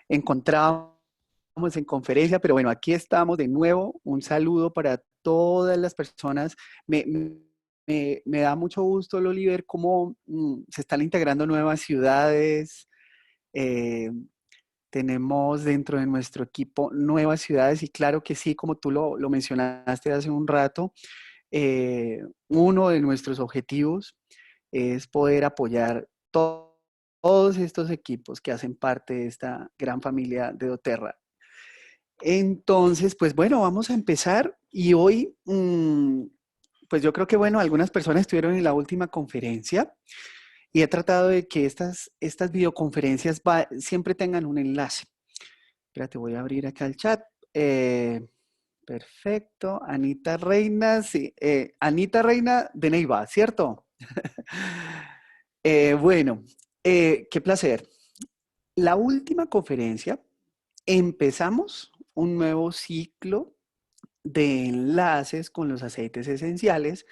encontrábamos en conferencia, pero bueno, aquí estamos de nuevo. Un saludo para todas las personas. Me da mucho gusto, Loli, ver cómo se están integrando nuevas ciudades. eh, Tenemos dentro de nuestro equipo nuevas ciudades y claro que sí, como tú lo mencionaste hace un rato, uno de nuestros objetivos es poder apoyar todos estos equipos que hacen parte de esta gran familia de doTERRA. Entonces, pues bueno, vamos a empezar y hoy, pues yo creo que bueno, algunas personas estuvieron en la última conferencia y he tratado de que estas videoconferencias siempre tengan un enlace. Espérate, voy a abrir acá el chat. Perfecto. Anita Reina, sí. Anita Reina de Neiva, ¿cierto? Bueno, qué placer. La última conferencia empezamos un nuevo ciclo de enlaces con los aceites esenciales,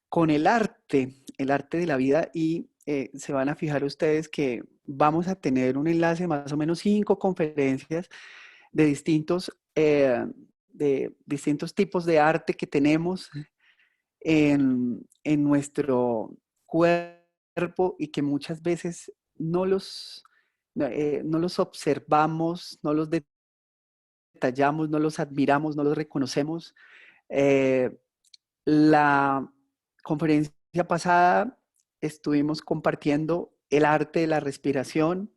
con el arte de la vida y se van a fijar ustedes que vamos a tener un enlace, más o menos 5 conferencias de distintos tipos de arte que tenemos en nuestro cuerpo y que muchas veces no los observamos, no los detallamos, no los admiramos, no los reconocemos. Eh, la conferencia pasada estuvimos compartiendo el arte de la respiración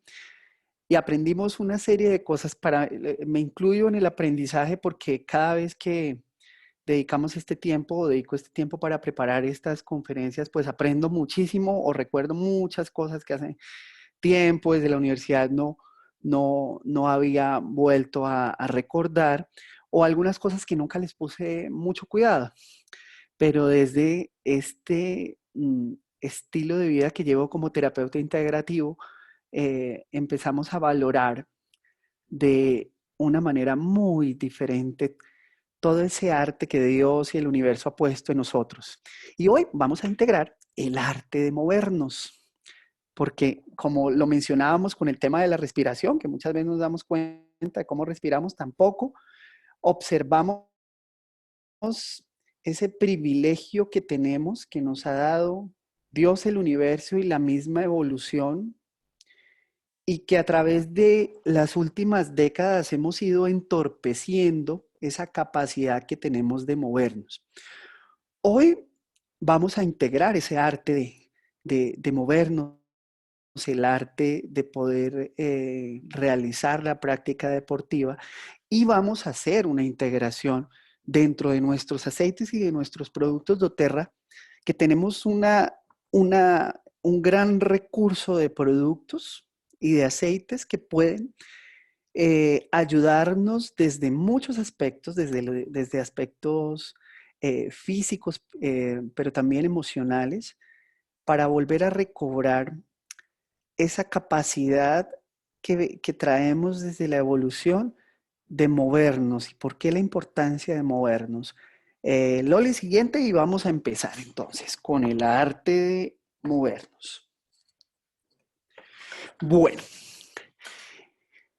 y aprendimos una serie de cosas me incluyo en el aprendizaje porque cada vez que dedicamos este tiempo o dedico este tiempo para preparar estas conferencias, pues aprendo muchísimo o recuerdo muchas cosas que hace tiempo desde la universidad no había vuelto a recordar o algunas cosas que nunca les puse mucho cuidado. Pero desde este estilo de vida que llevo como terapeuta integrativo, empezamos a valorar de una manera muy diferente todo ese arte que Dios y el universo ha puesto en nosotros. Y hoy vamos a integrar el arte de movernos, porque como lo mencionábamos con el tema de la respiración, que muchas veces nos damos cuenta de cómo respiramos, tampoco observamos ese privilegio que tenemos, que nos ha dado Dios, el universo y la misma evolución, y que a través de las últimas décadas hemos ido entorpeciendo esa capacidad que tenemos de movernos. Hoy vamos a integrar ese arte de movernos, el arte de poder realizar la práctica deportiva y vamos a hacer una integración dentro de nuestros aceites y de nuestros productos doTERRA, que tenemos un gran recurso de productos y de aceites que pueden ayudarnos desde muchos aspectos, desde aspectos físicos, pero también emocionales, para volver a recobrar esa capacidad que traemos desde la evolución de movernos. ¿Y por qué la importancia de movernos? Loli, siguiente y vamos a empezar entonces con el arte de movernos. Bueno,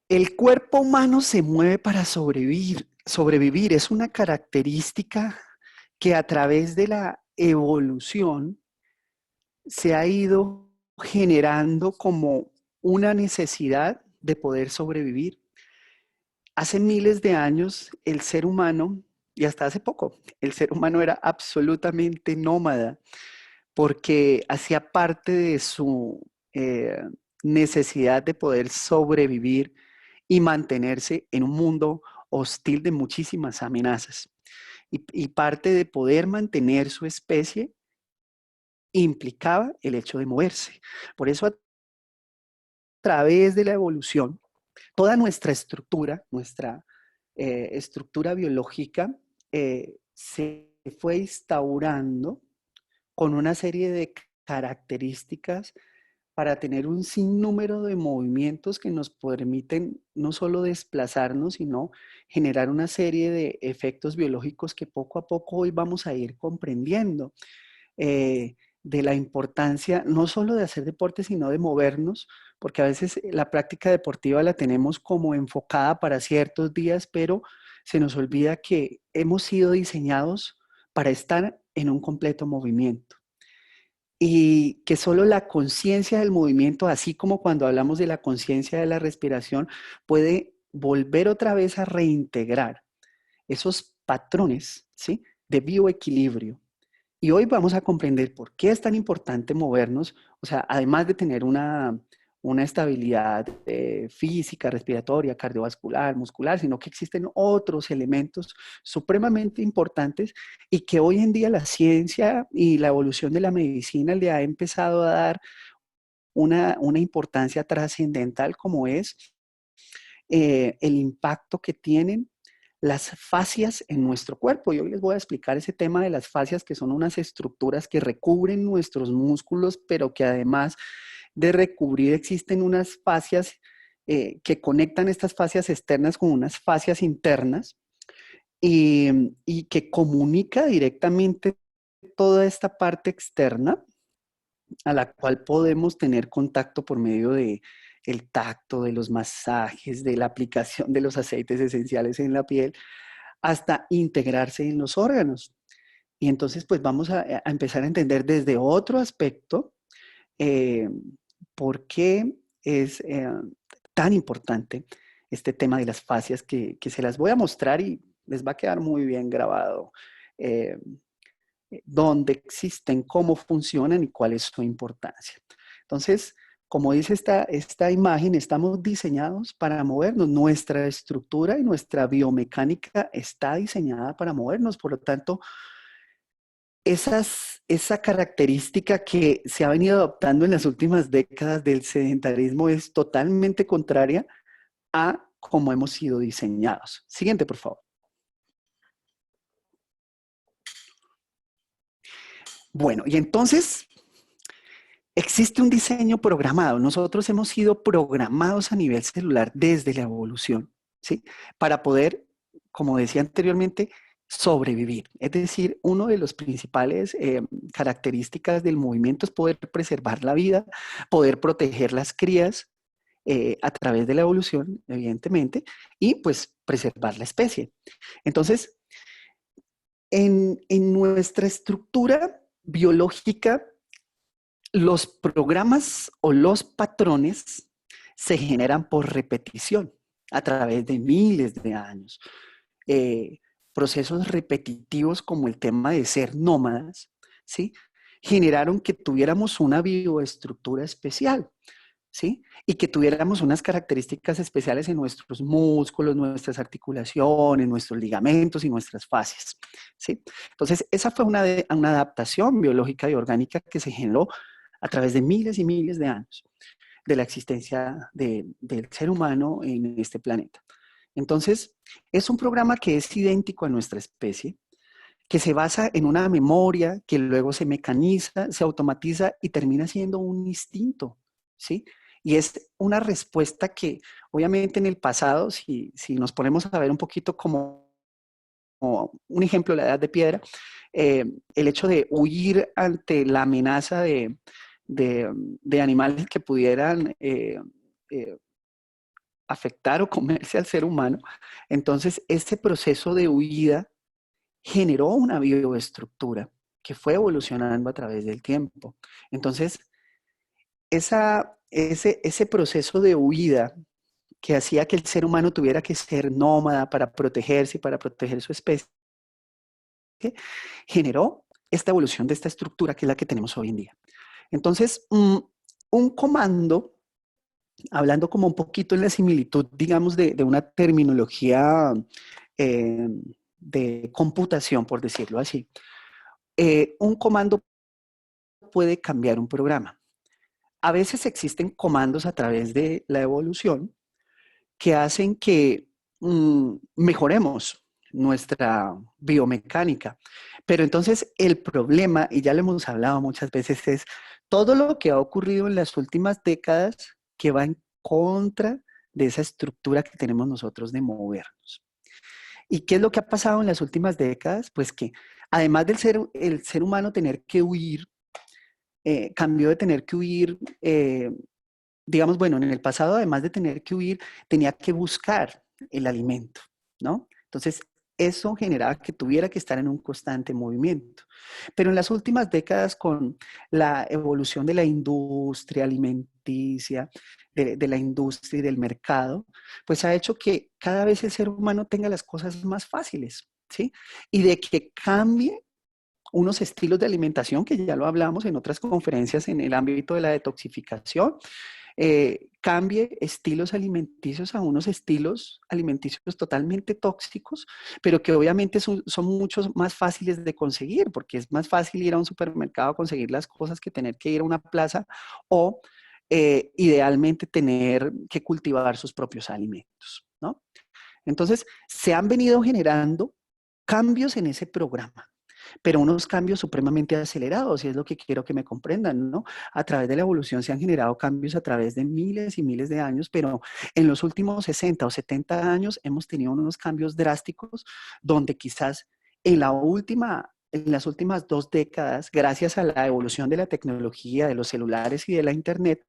el cuerpo humano se mueve para sobrevivir. Sobrevivir es una característica que a través de la evolución se ha ido generando como una necesidad de poder sobrevivir. Hace miles de años el ser humano, y hasta hace poco, el ser humano era absolutamente nómada porque hacía parte de su necesidad de poder sobrevivir y mantenerse en un mundo hostil de muchísimas amenazas. Y parte de poder mantener su especie implicaba el hecho de moverse. Por eso a través de la evolución, toda nuestra estructura biológica, se fue instaurando con una serie de características para tener un sinnúmero de movimientos que nos permiten no solo desplazarnos, sino generar una serie de efectos biológicos que poco a poco hoy vamos a ir comprendiendo. De la importancia no solo de hacer deporte, sino de movernos, porque a veces la práctica deportiva la tenemos como enfocada para ciertos días, pero se nos olvida que hemos sido diseñados para estar en un completo movimiento y que solo la conciencia del movimiento, así como cuando hablamos de la conciencia de la respiración, puede volver otra vez a reintegrar esos patrones, ¿sí?, de bioequilibrio. Y hoy vamos a comprender por qué es tan importante movernos, o sea, además de tener una estabilidad física, respiratoria, cardiovascular, muscular, sino que existen otros elementos supremamente importantes y que hoy en día la ciencia y la evolución de la medicina le ha empezado a dar una importancia trascendental, como es el impacto que tienen las fascias en nuestro cuerpo. Y hoy les voy a explicar ese tema de las fascias, que son unas estructuras que recubren nuestros músculos, pero que además de recubrir existen unas fascias que conectan estas fascias externas con unas fascias internas y que comunica directamente toda esta parte externa a la cual podemos tener contacto por medio de el tacto, de los masajes, de la aplicación de los aceites esenciales en la piel, hasta integrarse en los órganos. Y entonces, pues vamos a empezar a entender desde otro aspecto eh, por qué es tan importante este tema de las fascias que se las voy a mostrar y les va a quedar muy bien grabado. eh, Dónde existen, cómo funcionan y cuál es su importancia. Entonces, como dice esta imagen, estamos diseñados para movernos. Nuestra estructura y nuestra biomecánica está diseñada para movernos. Por lo tanto, esa característica que se ha venido adoptando en las últimas décadas del sedentarismo es totalmente contraria a cómo hemos sido diseñados. Siguiente, por favor. Bueno, y entonces existe un diseño programado. Nosotros hemos sido programados a nivel celular desde la evolución, ¿sí? Para poder, como decía anteriormente, sobrevivir. Es decir, uno de los principales características del movimiento es poder preservar la vida, poder proteger las crías a través de la evolución, evidentemente, y pues preservar la especie. Entonces, en nuestra estructura biológica, los programas o los patrones se generan por repetición a través de miles de años. Eh, Procesos repetitivos como el tema de ser nómadas, ¿sí?, generaron que tuviéramos una bioestructura especial, ¿sí?, y que tuviéramos unas características especiales en nuestros músculos, nuestras articulaciones, nuestros ligamentos y nuestras fascias, ¿sí? Entonces, esa fue una adaptación biológica y orgánica que se generó a través de miles y miles de años de la existencia del ser humano en este planeta. Entonces, es un programa que es idéntico a nuestra especie, que se basa en una memoria que luego se mecaniza, se automatiza y termina siendo un instinto, ¿sí? Y es una respuesta que, obviamente, en el pasado, si nos ponemos a ver un poquito como un ejemplo, la edad de piedra, el hecho de huir ante la amenaza de animales que pudieran eh, afectar o comerse al ser humano, entonces ese proceso de huida generó una bioestructura que fue evolucionando a través del tiempo. Entonces, ese proceso de huida que hacía que el ser humano tuviera que ser nómada para protegerse y para proteger su especie, generó esta evolución de esta estructura que es la que tenemos hoy en día. Entonces, un comando, hablando como un poquito en la similitud, digamos, de una terminología eh, de computación, por decirlo así, un comando puede cambiar un programa. A veces existen comandos a través de la evolución que hacen que mejoremos nuestra biomecánica. Pero entonces el problema, y ya lo hemos hablado muchas veces, es todo lo que ha ocurrido en las últimas décadas que va en contra de esa estructura que tenemos nosotros de movernos. ¿Y qué es lo que ha pasado en las últimas décadas? Pues que además del el ser humano tener que huir, cambió de tener que huir digamos, bueno, en el pasado, además de tener que huir, tenía que buscar el alimento, ¿no? Entonces, eso generaba que tuviera que estar en un constante movimiento. Pero en las últimas décadas, con la evolución de la industria alimenticia, de la industria y del mercado, pues ha hecho que cada vez el ser humano tenga las cosas más fáciles, ¿sí? Y de que cambie unos estilos de alimentación, que ya lo hablamos en otras conferencias en el ámbito de la detoxificación, cambie estilos alimenticios a unos estilos alimenticios totalmente tóxicos, pero que obviamente son muchos más fáciles de conseguir, porque es más fácil ir a un supermercado a conseguir las cosas que tener que ir a una plaza o idealmente tener que cultivar sus propios alimentos, ¿no? Entonces, se han venido generando cambios en ese programa, pero unos cambios supremamente acelerados, y es lo que quiero que me comprendan, ¿no? A través de la evolución se han generado cambios a través de miles y miles de años, pero en los últimos 60 o 70 años hemos tenido unos cambios drásticos donde quizás en las últimas 2 décadas, gracias a la evolución de la tecnología, de los celulares y de la internet,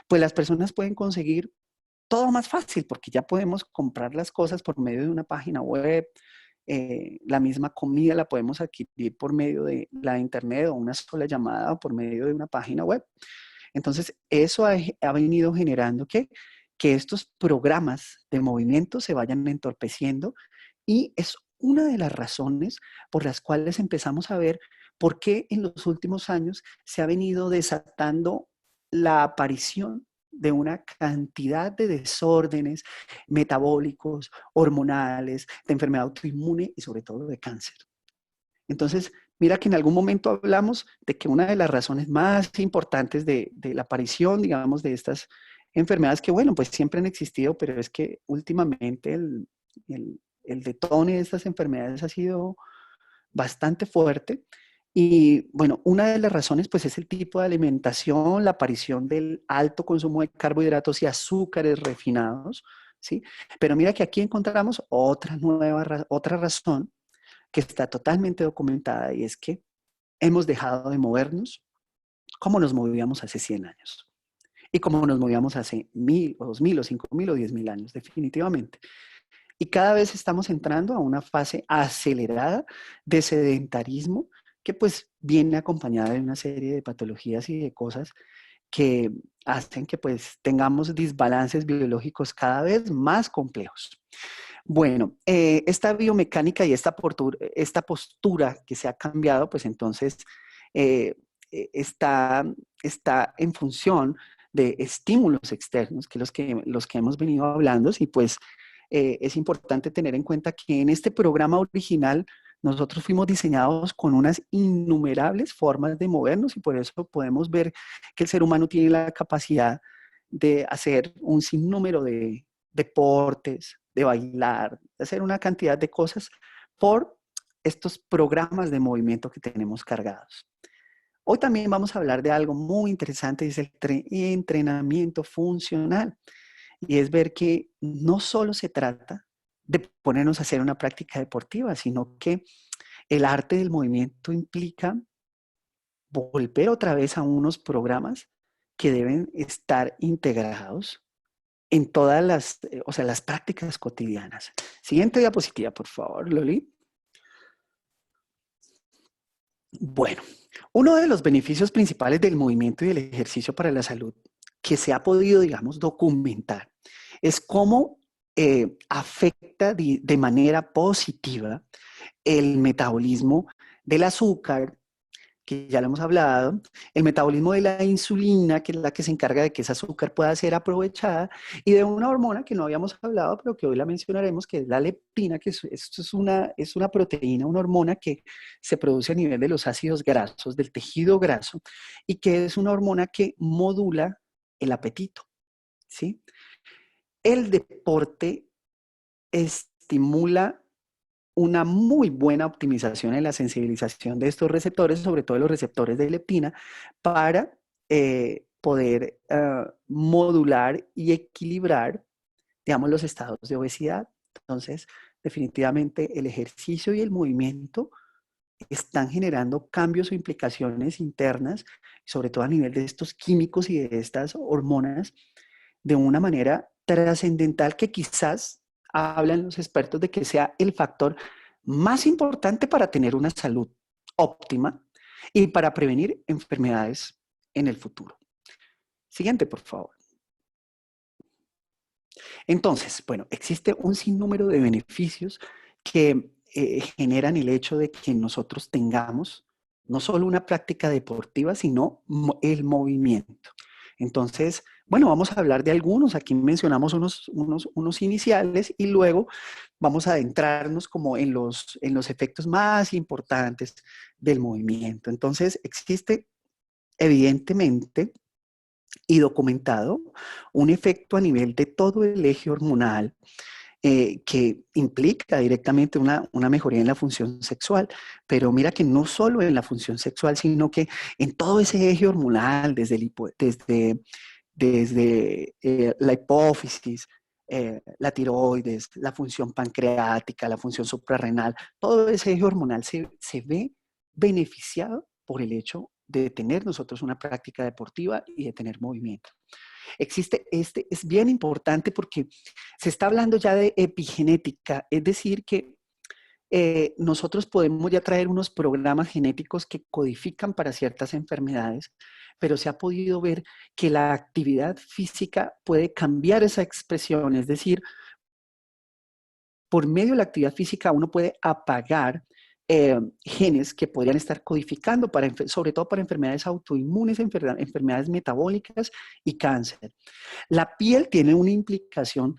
pues las personas pueden conseguir todo más fácil porque ya podemos comprar las cosas por medio de una página web, la misma comida la podemos adquirir por medio de la internet o una sola llamada o por medio de una página web. Entonces, eso ha venido generando que estos programas de movimiento se vayan entorpeciendo y es una de las razones por las cuales empezamos a ver por qué en los últimos años se ha venido desatando la aparición de una cantidad de desórdenes metabólicos, hormonales, de enfermedad autoinmune y sobre todo de cáncer. Entonces, mira que en algún momento hablamos de que una de las razones más importantes de la aparición, digamos, de estas enfermedades que, bueno, pues siempre han existido, pero es que últimamente el detone de estas enfermedades ha sido bastante fuerte. Y bueno, una de las razones pues es el tipo de alimentación, la aparición del alto consumo de carbohidratos y azúcares refinados, ¿sí? Pero mira que aquí encontramos otra razón que está totalmente documentada y es que hemos dejado de movernos como nos movíamos hace 100 años y como nos movíamos hace 1000 o 2000 o 5000 o 10.000 años, definitivamente. Y cada vez estamos entrando a una fase acelerada de sedentarismo que pues viene acompañada de una serie de patologías y de cosas que hacen que pues tengamos desbalances biológicos cada vez más complejos. Bueno, esta biomecánica y esta postura que se ha cambiado, pues entonces eh, está, está en función de estímulos externos, que los que hemos venido hablando, y pues es importante tener en cuenta que en este programa original nosotros fuimos diseñados con unas innumerables formas de movernos y por eso podemos ver que el ser humano tiene la capacidad de hacer un sinnúmero de deportes, de bailar, de hacer una cantidad de cosas por estos programas de movimiento que tenemos cargados. Hoy también vamos a hablar de algo muy interesante, es el entrenamiento funcional. Y es ver que no solo se trata de ponernos a hacer una práctica deportiva, sino que el arte del movimiento implica volver otra vez a unos programas que deben estar integrados en todas o sea, las prácticas cotidianas. Siguiente diapositiva, por favor, Loli. Bueno, uno de los beneficios principales del movimiento y del ejercicio para la salud que se ha podido, digamos, documentar es cómo afecta de manera positiva el metabolismo del azúcar, que ya lo hemos hablado, el metabolismo de la insulina, que es la que se encarga de que ese azúcar pueda ser aprovechada, y de una hormona que no habíamos hablado, pero que hoy la mencionaremos, que es la leptina, que esto es una proteína, una hormona que se produce a nivel de los ácidos grasos, del tejido graso, y que es una hormona que modula el apetito, ¿sí? El deporte estimula una muy buena optimización en la sensibilización de estos receptores, sobre todo los receptores de leptina, para poder modular y equilibrar, digamos, los estados de obesidad. Entonces, definitivamente el ejercicio y el movimiento están generando cambios o implicaciones internas, sobre todo a nivel de estos químicos y de estas hormonas, de una manera trascendental que quizás hablan los expertos de que sea el factor más importante para tener una salud óptima y para prevenir enfermedades en el futuro. Siguiente, por favor. Entonces, bueno, existe un sinnúmero de beneficios que generan el hecho de que nosotros tengamos no solo una práctica deportiva, sino el movimiento. Entonces, bueno, vamos a hablar de algunos. Aquí mencionamos unos iniciales y luego vamos a adentrarnos como en los efectos más importantes del movimiento. Entonces, existe evidentemente y documentado un efecto a nivel de todo el eje hormonal que implica directamente una mejoría en la función sexual, pero mira que no solo en la función sexual, sino que en todo ese eje hormonal, desde la hipófisis, la tiroides, la función pancreática, la función suprarrenal, todo ese eje hormonal se ve beneficiado por el hecho de tener nosotros una práctica deportiva y de tener movimiento. Es bien importante porque se está hablando ya de epigenética, es decir, que nosotros podemos ya traer unos programas genéticos que codifican para ciertas enfermedades, pero se ha podido ver que la actividad física puede cambiar esa expresión, es decir, por medio de la actividad física uno puede apagar genes que podrían estar codificando, sobre todo para enfermedades autoinmunes, enfermedades metabólicas y cáncer. La piel tiene una implicación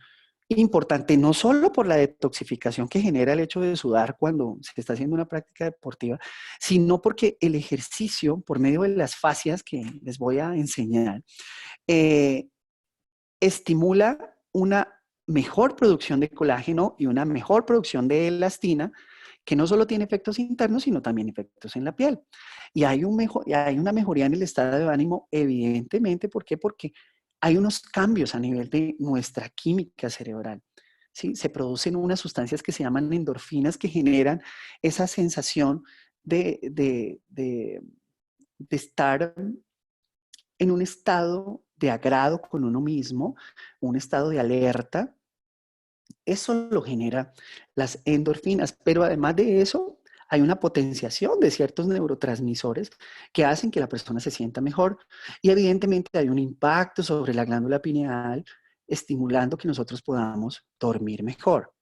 importante, no solo por la detoxificación que genera el hecho de sudar cuando se está haciendo una práctica deportiva, sino porque el ejercicio, por medio de las fascias que les voy a enseñar, eh, estimula una mejor producción de colágeno y una mejor producción de elastina, que no solo tiene efectos internos, sino también efectos en la piel. Y hay una mejoría en el estado de ánimo, evidentemente. ¿Por qué? Porque hay unos cambios a nivel de nuestra química cerebral. ¿Sí? Se producen unas sustancias que se llaman endorfinas que generan esa sensación de estar en un estado de agrado con uno mismo, un estado de alerta. Eso lo genera las endorfinas, pero además de eso, hay una potenciación de ciertos neurotransmisores que hacen que la persona se sienta mejor y evidentemente hay un impacto sobre la glándula pineal, estimulando que nosotros podamos dormir mejor.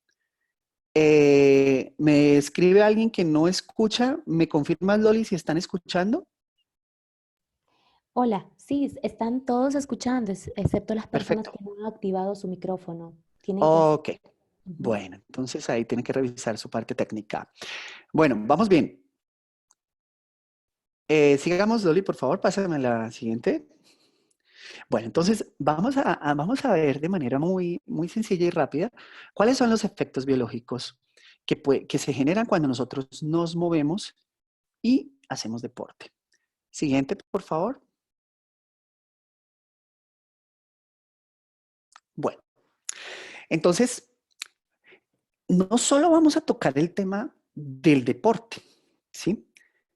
Me escribe alguien que no escucha. ¿Me confirmas, Loli, si están escuchando? Hola, sí, están todos escuchando, excepto las personas Perfecto. que no han activado su micrófono. Tienen que hacer. Ok. Ujú. Bueno, entonces ahí tiene que revisar su parte técnica. Bueno, vamos bien. Sigamos, Loli, por favor, pásame la siguiente. Bueno, entonces vamos a ver de manera muy sencilla y rápida cuáles son los efectos biológicos que se generan cuando nosotros nos movemos y hacemos deporte. Siguiente, por favor. Bueno, entonces no solo vamos a tocar el tema del deporte, ¿sí?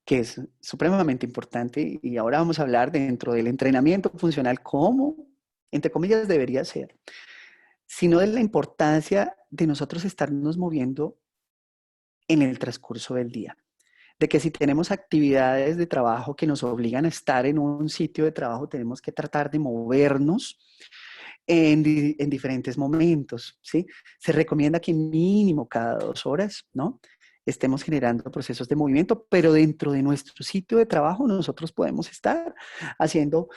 Que es supremamente importante y ahora vamos a hablar dentro del entrenamiento funcional cómo, entre comillas, debería ser, sino de la importancia de nosotros estarnos moviendo en el transcurso del día. De que si tenemos actividades de trabajo que nos obligan a estar en un sitio de trabajo, tenemos que tratar de movernos en diferentes momentos, ¿sí? Se recomienda que mínimo cada 2 horas, ¿no? Estemos generando procesos de movimiento, pero dentro de nuestro sitio de trabajo nosotros podemos estar haciendo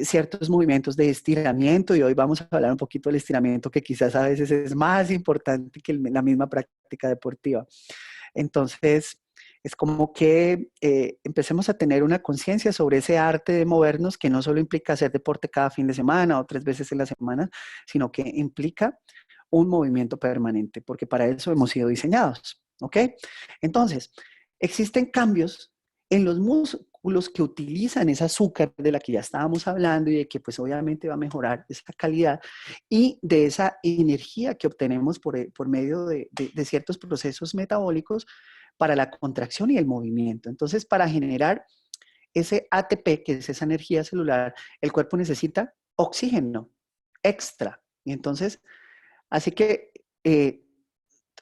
ciertos movimientos de estiramiento y hoy vamos a hablar un poquito del estiramiento que quizás a veces es más importante que la misma práctica deportiva. Entonces, es como que empecemos a tener una conciencia sobre ese arte de movernos que no solo implica hacer deporte cada fin de semana o 3 veces en la semana, sino que implica un movimiento permanente, porque para eso hemos sido diseñados, ¿ok? Entonces, existen cambios en los músculos que utilizan ese azúcar de la que ya estábamos hablando y de que pues obviamente va a mejorar esa calidad y de esa energía que obtenemos por medio de ciertos procesos metabólicos para la contracción y el movimiento. Entonces, para generar ese ATP, que es esa energía celular, el cuerpo necesita oxígeno. extra. Y entonces, así que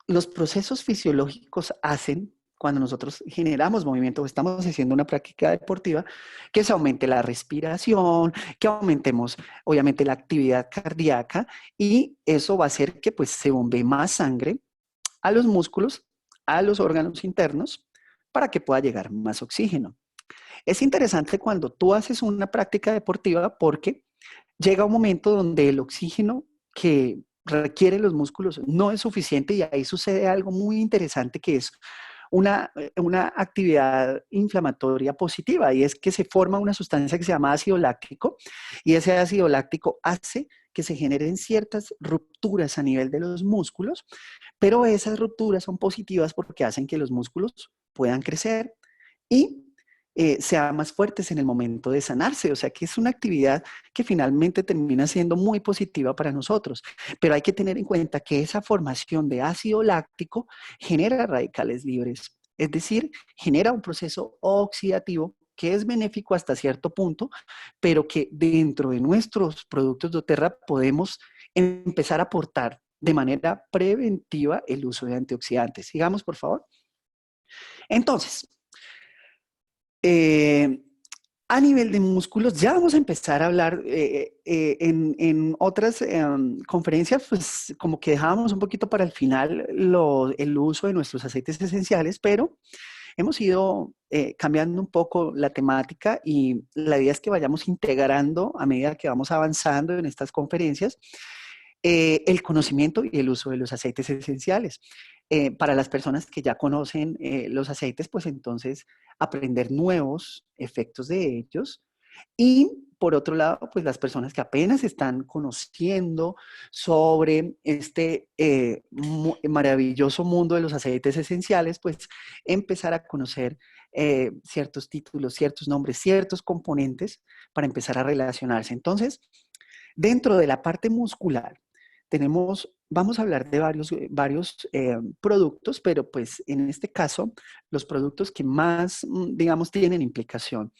los procesos fisiológicos hacen, cuando nosotros generamos movimiento o estamos haciendo una práctica deportiva, que se aumente la respiración, que aumentemos obviamente la actividad cardíaca y eso va a hacer que pues se bombee más sangre a los músculos, a los órganos internos, para que pueda llegar más oxígeno. Es interesante cuando tú haces una práctica deportiva porque llega un momento donde el oxígeno que requieren los músculos no es suficiente y ahí sucede algo muy interesante que es una actividad inflamatoria positiva y es que se forma una sustancia que se llama ácido láctico y ese ácido láctico hace que se generen ciertas rupturas a nivel de los músculos, pero esas rupturas son positivas porque hacen que los músculos puedan crecer y sean más fuertes en el momento de sanarse. O sea que es una actividad que finalmente termina siendo muy positiva para nosotros. Pero hay que tener en cuenta que esa formación de ácido láctico genera radicales libres. Es decir, genera un proceso oxidativo que es benéfico hasta cierto punto, pero que dentro de nuestros productos doTERRA podemos empezar a aportar de manera preventiva el uso de antioxidantes. Sigamos, por favor. Entonces, eh, a nivel de músculos, ya vamos a empezar a hablar en otras conferencias, pues como que dejábamos un poquito para el final el uso de nuestros aceites esenciales, pero hemos ido cambiando un poco la temática y la idea es que vayamos integrando a medida que vamos avanzando en estas conferencias el conocimiento y el uso de los aceites esenciales. Para las personas que ya conocen los aceites, pues entonces aprender nuevos efectos de ellos. Y por otro lado, pues las personas que apenas están conociendo sobre este maravilloso mundo de los aceites esenciales, pues empezar a conocer ciertos títulos, ciertos nombres, ciertos componentes para empezar a relacionarse. Entonces, dentro de la parte muscular, vamos a hablar de varios productos, pero pues en este caso, los productos que más, digamos, tienen implicación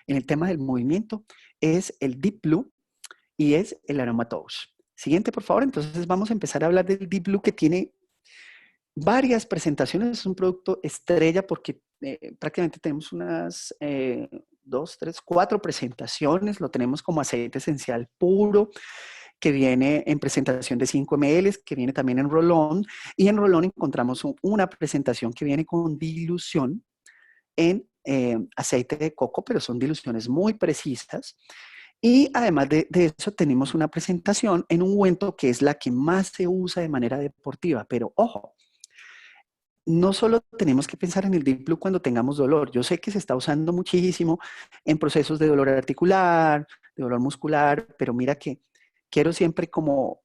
en el tema del movimiento es el Deep Blue y es el Aromatouch. Siguiente, por favor. Entonces vamos a empezar a hablar del Deep Blue que tiene varias presentaciones. Es un producto estrella porque prácticamente tenemos unas 4 presentaciones. Lo tenemos como aceite esencial puro que viene en presentación de 5 ml, que viene también en rolón. Y en rolón encontramos una presentación que viene con dilución en aceite de coco, pero son diluciones muy precisas. Y además de eso, tenemos una presentación en ungüento que es la que más se usa de manera deportiva. Pero ojo, no solo tenemos que pensar en el Deep Blue cuando tengamos dolor. Yo sé que se está usando muchísimo en procesos de dolor articular, de dolor muscular, pero mira que quiero siempre como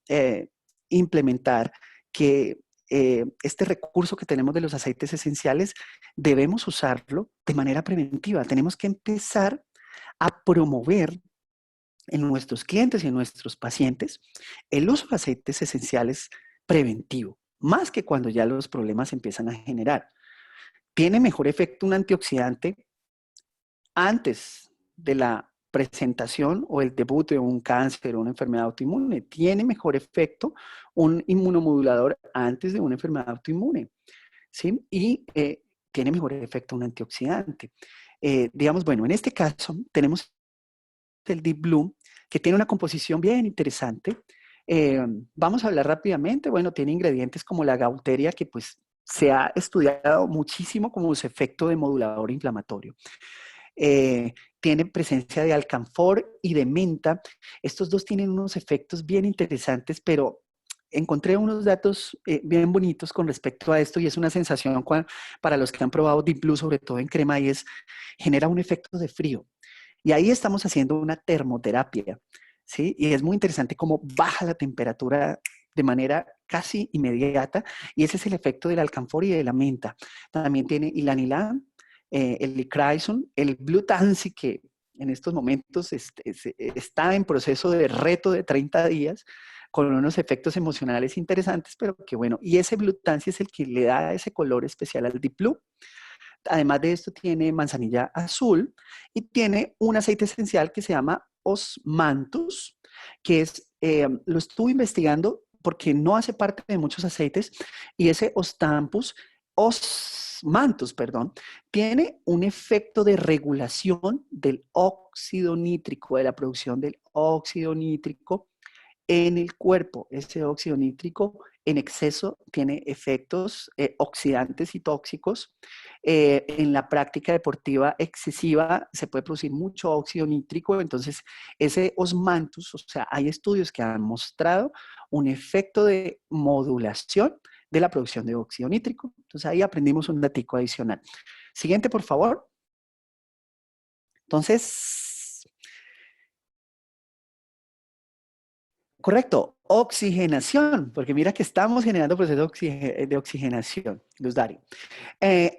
implementar que este recurso que tenemos de los aceites esenciales debemos usarlo de manera preventiva. Tenemos que empezar a promover en nuestros clientes y en nuestros pacientes el uso de aceites esenciales preventivo, más que cuando ya los problemas empiezan a generar. Tiene mejor efecto un antioxidante antes de la presentación o el debut de un cáncer o una enfermedad autoinmune. Tiene mejor efecto un inmunomodulador antes de una enfermedad autoinmune, ¿sí? Y tiene mejor efecto un antioxidante. Digamos, bueno, en este caso tenemos el Deep Blue, que tiene una composición bien interesante. Vamos a hablar rápidamente. Bueno, tiene ingredientes como la gauteria, que pues se ha estudiado muchísimo como su efecto de modulador inflamatorio. Tiene presencia de alcanfor y de menta. Estos dos tienen unos efectos bien interesantes, pero encontré unos datos bien bonitos con respecto a esto y es una sensación para los que han probado Deep Blue, sobre todo en crema, y genera un efecto de frío. Y ahí estamos haciendo una termoterapia, ¿sí? Y es muy interesante cómo baja la temperatura de manera casi inmediata y ese es el efecto del alcanfor y de la menta. También tiene ilanilán, el licraison, el Blue Tansy, que en estos momentos está en proceso de reto de 30 días con unos efectos emocionales interesantes, pero que bueno, y ese Blue Tansy es el que le da ese color especial al Deep Blue. Además de esto tiene manzanilla azul y tiene un aceite esencial que se llama Osmanthus, que es, lo estuve investigando porque no hace parte de muchos aceites, y ese osmanthus, perdón, tiene un efecto de regulación del óxido nítrico, de la producción del óxido nítrico en el cuerpo. Ese óxido nítrico en exceso tiene efectos oxidantes y tóxicos. En la práctica deportiva excesiva se puede producir mucho óxido nítrico, entonces ese osmanthus, o sea, hay estudios que han mostrado un efecto de modulación de la producción de óxido nítrico. Entonces ahí aprendimos un datico adicional. Siguiente, por favor. Entonces, correcto, oxigenación, porque mira que estamos generando procesos de oxigenación, Luz Dari.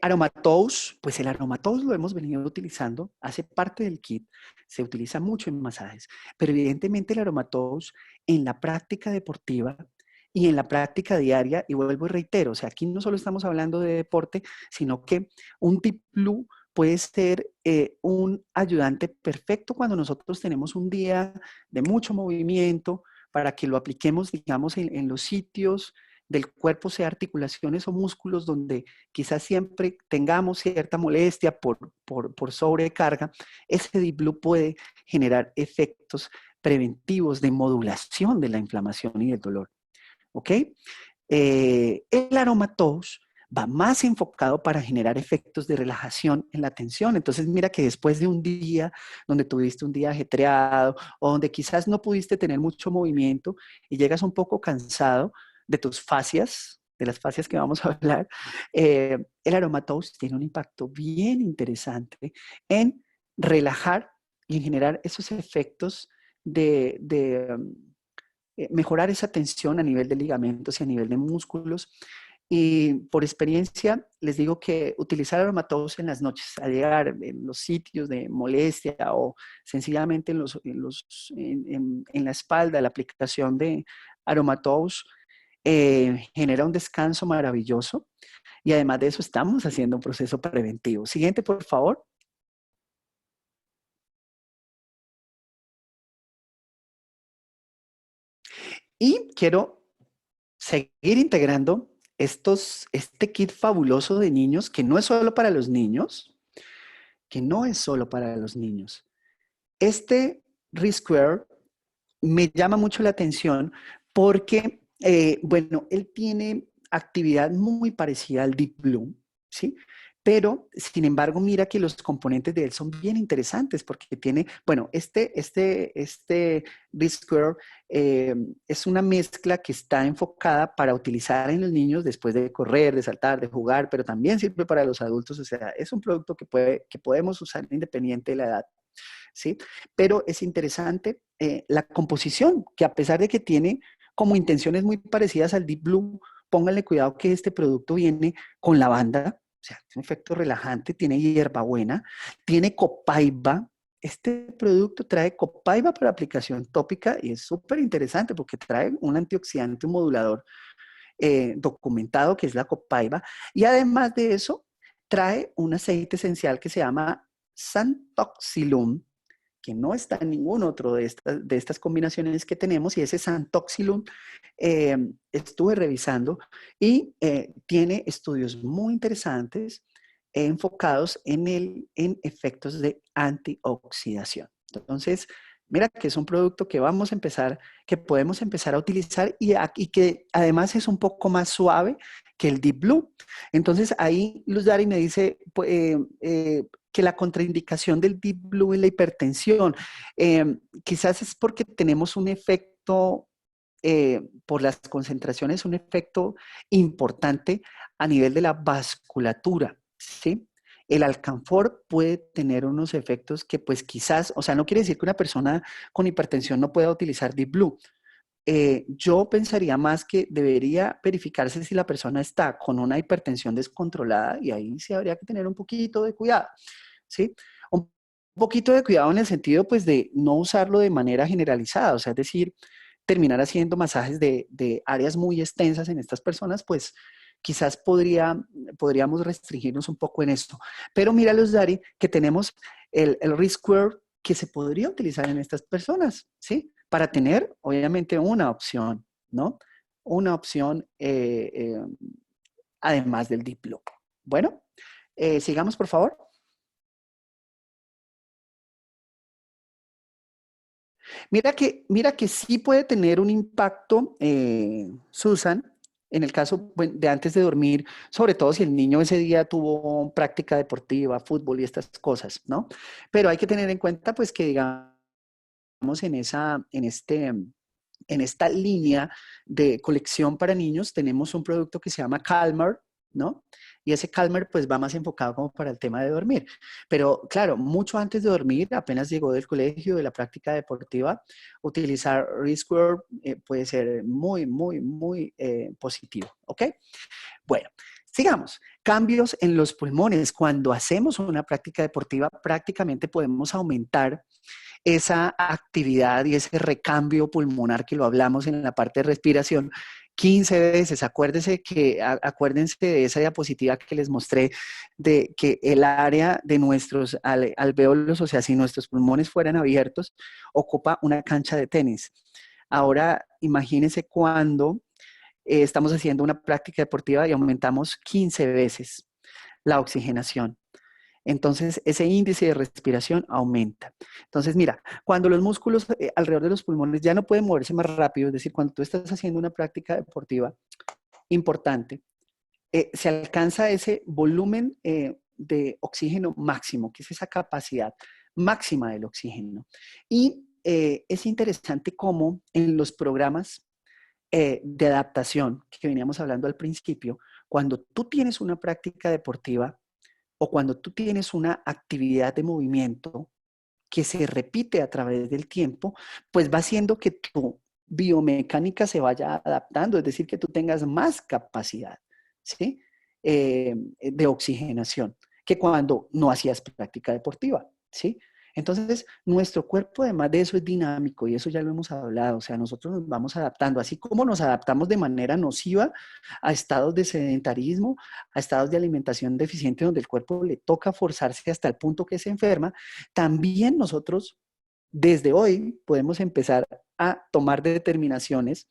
Aromatous, pues el aromatous lo hemos venido utilizando, hace parte del kit, se utiliza mucho en masajes, pero evidentemente el aromatous en la práctica deportiva y en la práctica diaria, y vuelvo y reitero, o sea, aquí no solo estamos hablando de deporte, sino que un Deep Blue puede ser un ayudante perfecto cuando nosotros tenemos un día de mucho movimiento, para que lo apliquemos, digamos, en los sitios del cuerpo, sea articulaciones o músculos, donde quizás siempre tengamos cierta molestia por sobrecarga. Ese Deep Blue puede generar efectos preventivos de modulación de la inflamación y del dolor. ¿Ok? El aromatous va más enfocado para generar efectos de relajación en la tensión. Entonces, mira que después de un día donde tuviste un día ajetreado o donde quizás no pudiste tener mucho movimiento y llegas un poco cansado de tus fascias, de las fascias que vamos a hablar, el aromatous tiene un impacto bien interesante en relajar y en generar esos efectos de mejorar esa tensión a nivel de ligamentos y a nivel de músculos. Y por experiencia les digo que utilizar aromatous en las noches, al llegar en los sitios de molestia o sencillamente en la espalda, la aplicación de aromatous genera un descanso maravilloso, y además de eso estamos haciendo un proceso preventivo. Siguiente, por favor. Y quiero seguir integrando este kit fabuloso de niños, que no es solo para los niños, que no es solo para los niños. Este Resquare me llama mucho la atención porque, bueno, él tiene actividad muy parecida al Deep Blue, ¿sí? Pero, sin embargo, mira que los componentes de él son bien interesantes porque tiene, bueno, este Discord es una mezcla que está enfocada para utilizar en los niños después de correr, de saltar, de jugar, pero también sirve para los adultos. O sea, es un producto que podemos usar independiente de la edad, ¿sí? Pero es interesante la composición, que a pesar de que tiene como intenciones muy parecidas al Deep Blue, pónganle cuidado que este producto viene con lavanda, o sea, tiene un efecto relajante, tiene hierbabuena, tiene copaiba. Este producto trae copaiba para aplicación tópica y es súper interesante porque trae un antioxidante, un modulador documentado, que es la copaiba, y además de eso trae un aceite esencial que se llama Santoxilum, que no está en ningún otro de estas combinaciones que tenemos, y ese Santoxilum estuve revisando y tiene estudios muy interesantes enfocados en efectos de antioxidación. Entonces, mira que es un producto que vamos a empezar, que podemos empezar a utilizar, y que además es un poco más suave que el Deep Blue. Entonces ahí Luz Dari me dice que la contraindicación del Deep Blue en la hipertensión, quizás es porque tenemos un efecto, por las concentraciones, un efecto importante a nivel de la vasculatura, ¿sí? El alcanfor puede tener unos efectos que pues quizás, o sea, no quiere decir que una persona con hipertensión no pueda utilizar Deep Blue. Yo pensaría más que debería verificarse si la persona está con una hipertensión descontrolada, y ahí sí habría que tener un poquito de cuidado, ¿sí? Un poquito de cuidado en el sentido pues de no usarlo de manera generalizada, o sea, es decir, terminar haciendo masajes de áreas muy extensas en estas personas, pues quizás podríamos restringirnos un poco en esto. Pero mira, los Dari, que tenemos el Resquare que se podría utilizar en estas personas, ¿sí? para tener, obviamente, una opción, ¿no? Una opción además del diplo. Bueno, sigamos, por favor. Mira que sí puede tener un impacto, Susan, en el caso de antes de dormir, sobre todo si el niño ese día tuvo práctica deportiva, fútbol y estas cosas, ¿no? Pero hay que tener en cuenta, pues, que digamos en esta línea de colección para niños tenemos un producto que se llama Calmer, ¿no? Y ese Calmer pues va más enfocado como para el tema de dormir. Pero claro, mucho antes de dormir, apenas llegó del colegio, de la práctica deportiva, utilizar Risquir puede ser muy positivo, ¿ok? Bueno, sigamos. Cambios en los pulmones. Cuando hacemos una práctica deportiva, prácticamente podemos aumentar esa actividad y ese recambio pulmonar que lo hablamos en la parte de respiración 15 veces. Acuérdense de esa diapositiva que les mostré de que el área de nuestros alvéolos, o sea, si nuestros pulmones fueran abiertos, ocupa una cancha de tenis. Ahora, imagínense cuando estamos haciendo una práctica deportiva y aumentamos 15 veces la oxigenación. Entonces, ese índice de respiración aumenta. Entonces, mira, cuando los músculos alrededor de los pulmones ya no pueden moverse más rápido, es decir, cuando tú estás haciendo una práctica deportiva importante, se alcanza ese volumen de oxígeno máximo, que es esa capacidad máxima del oxígeno. Y es interesante cómo en los programas de adaptación que veníamos hablando al principio, cuando tú tienes una práctica deportiva, o cuando tú tienes una actividad de movimiento que se repite a través del tiempo, pues va haciendo que tu biomecánica se vaya adaptando, es decir, que tú tengas más capacidad, ¿sí? De oxigenación que cuando no hacías práctica deportiva, ¿sí? Entonces, nuestro cuerpo, además de eso, es dinámico y eso ya lo hemos hablado. O sea, nosotros nos vamos adaptando, así como nos adaptamos de manera nociva a estados de sedentarismo, a estados de alimentación deficiente, donde el cuerpo le toca forzarse hasta el punto que se enferma. También nosotros, desde hoy, podemos empezar a tomar determinaciones,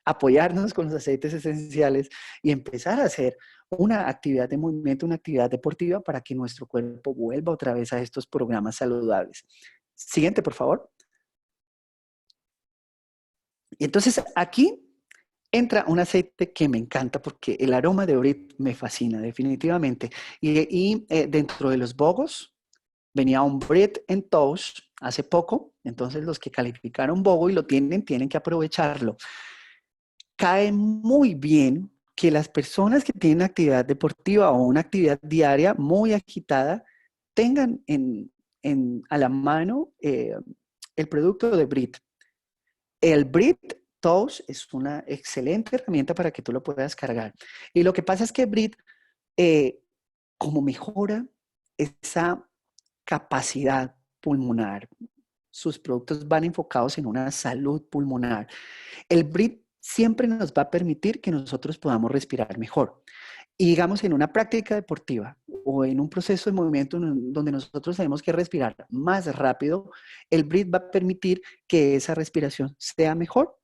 apoyarnos con los aceites esenciales y empezar a hacer una actividad de movimiento, una actividad deportiva para que nuestro cuerpo vuelva otra vez a estos programas saludables. Siguiente, por favor. Y entonces aquí entra un aceite que me encanta porque el aroma de Brit me fascina definitivamente. Dentro de los bogos venía un Brit en Toast hace poco, entonces los que calificaron bogo y lo tienen que aprovecharlo. Cae muy bien que las personas que tienen actividad deportiva o una actividad diaria muy agitada tengan a la mano el producto de Brit. El Brit Toast es una excelente herramienta para que tú lo puedas cargar. Y lo que pasa es que Brit, eh, como mejora esa capacidad pulmonar, sus productos van enfocados en una salud pulmonar. El Brit siempre nos va a permitir que nosotros podamos respirar mejor. Y digamos, en una práctica deportiva o en un proceso de movimiento donde nosotros tenemos que respirar más rápido, el Brit va a permitir que esa respiración sea mejor.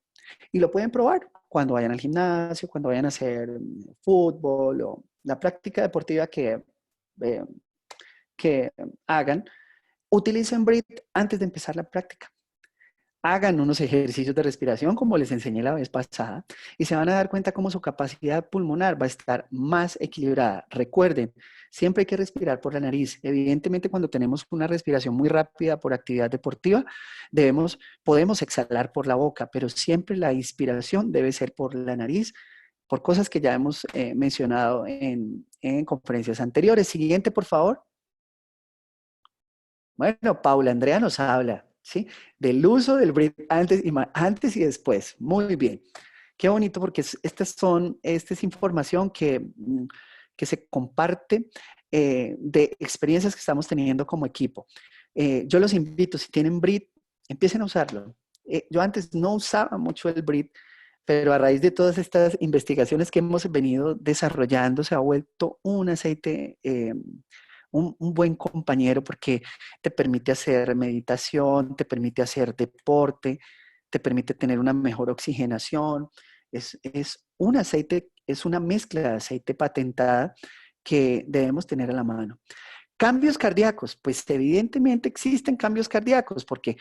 Y lo pueden probar cuando vayan al gimnasio, cuando vayan a hacer fútbol o la práctica deportiva eh, que hagan. Utilicen Brit antes de empezar la práctica. Hagan unos ejercicios de respiración como les enseñé la vez pasada y se van a dar cuenta cómo su capacidad pulmonar va a estar más equilibrada. Recuerden, siempre hay que respirar por la nariz. Evidentemente, cuando tenemos una respiración muy rápida por actividad deportiva, podemos exhalar por la boca, pero siempre la inspiración debe ser por la nariz, por cosas que ya hemos mencionado en conferencias anteriores. Siguiente, por favor. Bueno, Paula Andrea nos habla, ¿sí? Del uso del Brit antes y después. Muy bien. Qué bonito porque esta es información que se comparte de experiencias que estamos teniendo como equipo. Yo los invito, si tienen Brit, empiecen a usarlo. Yo antes no usaba mucho el Brit, pero a raíz de todas estas investigaciones que hemos venido desarrollando, se ha vuelto un aceite un buen compañero porque te permite hacer meditación, te permite hacer deporte, te permite tener una mejor oxigenación. Es un aceite, es una mezcla de aceite patentada que debemos tener a la mano. Cambios cardíacos, pues evidentemente existen cambios cardíacos porque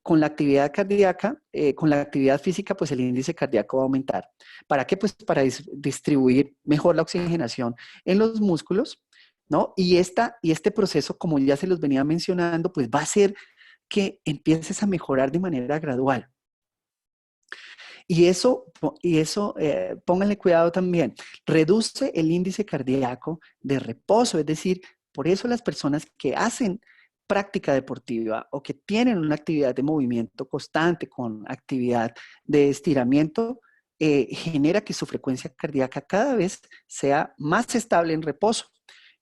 con la actividad cardíaca, con la actividad física, pues el índice cardíaco va a aumentar. ¿Para qué? Pues para distribuir mejor la oxigenación en los músculos, ¿no? Y este proceso, como ya se los venía mencionando, pues va a hacer que empieces a mejorar de manera gradual. Y eso, pónganle cuidado también, reduce el índice cardíaco de reposo, es decir, por eso las personas que hacen práctica deportiva o que tienen una actividad de movimiento constante con actividad de estiramiento, genera que su frecuencia cardíaca cada vez sea más estable en reposo.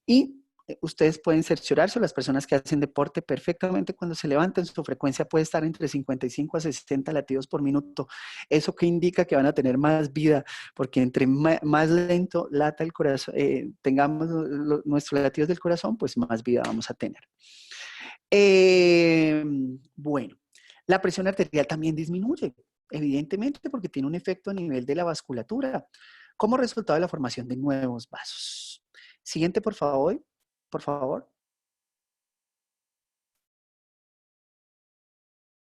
Y ustedes pueden cerciorarse, las personas que hacen deporte perfectamente cuando se levantan, su frecuencia puede estar entre 55 a 60 latidos por minuto. Eso que indica que van a tener más vida, porque entre más lento lata el corazón, tengamos nuestros latidos del corazón, pues más vida vamos a tener. Eh, bueno, la presión arterial también disminuye, evidentemente, porque tiene un efecto a nivel de la vasculatura, como resultado de la formación de nuevos vasos. Siguiente, por favor. Por favor.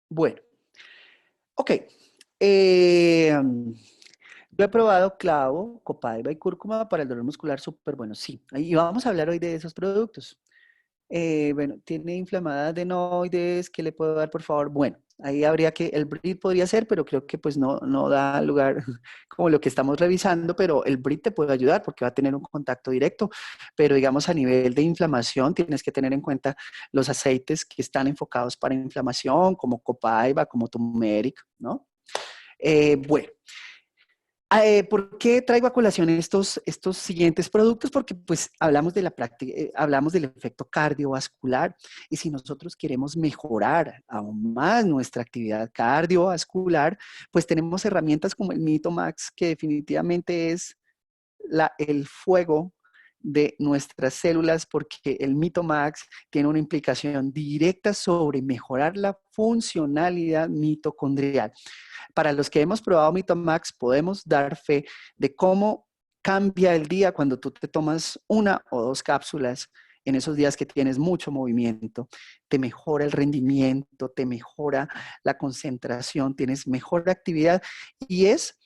Bueno, ok. Yo he probado clavo, copaiba y cúrcuma para el dolor muscular súper bueno. Sí, y vamos a hablar hoy de esos productos. Bueno, tiene inflamadas adenoides, ¿qué le puedo dar, por favor? Bueno, ahí habría que, el BRID podría ser, pero creo que pues no da lugar como lo que estamos revisando, pero el BRID te puede ayudar porque va a tener un contacto directo, pero digamos a nivel de inflamación tienes que tener en cuenta los aceites que están enfocados para inflamación, como copaiba, como turmeric, ¿no? Bueno, ¿por qué traigo a colación estos siguientes productos? Porque pues hablamos de la práctica, hablamos del efecto cardiovascular y si nosotros queremos mejorar aún más nuestra actividad cardiovascular, pues tenemos herramientas como el Mito Max, que definitivamente es el fuego de nuestras células porque el Mitomax tiene una implicación directa sobre mejorar la funcionalidad mitocondrial. Para los que hemos probado Mitomax, podemos dar fe de cómo cambia el día cuando tú te tomas una o dos cápsulas en esos días que tienes mucho movimiento. Te mejora el rendimiento, te mejora la concentración, tienes mejor actividad y es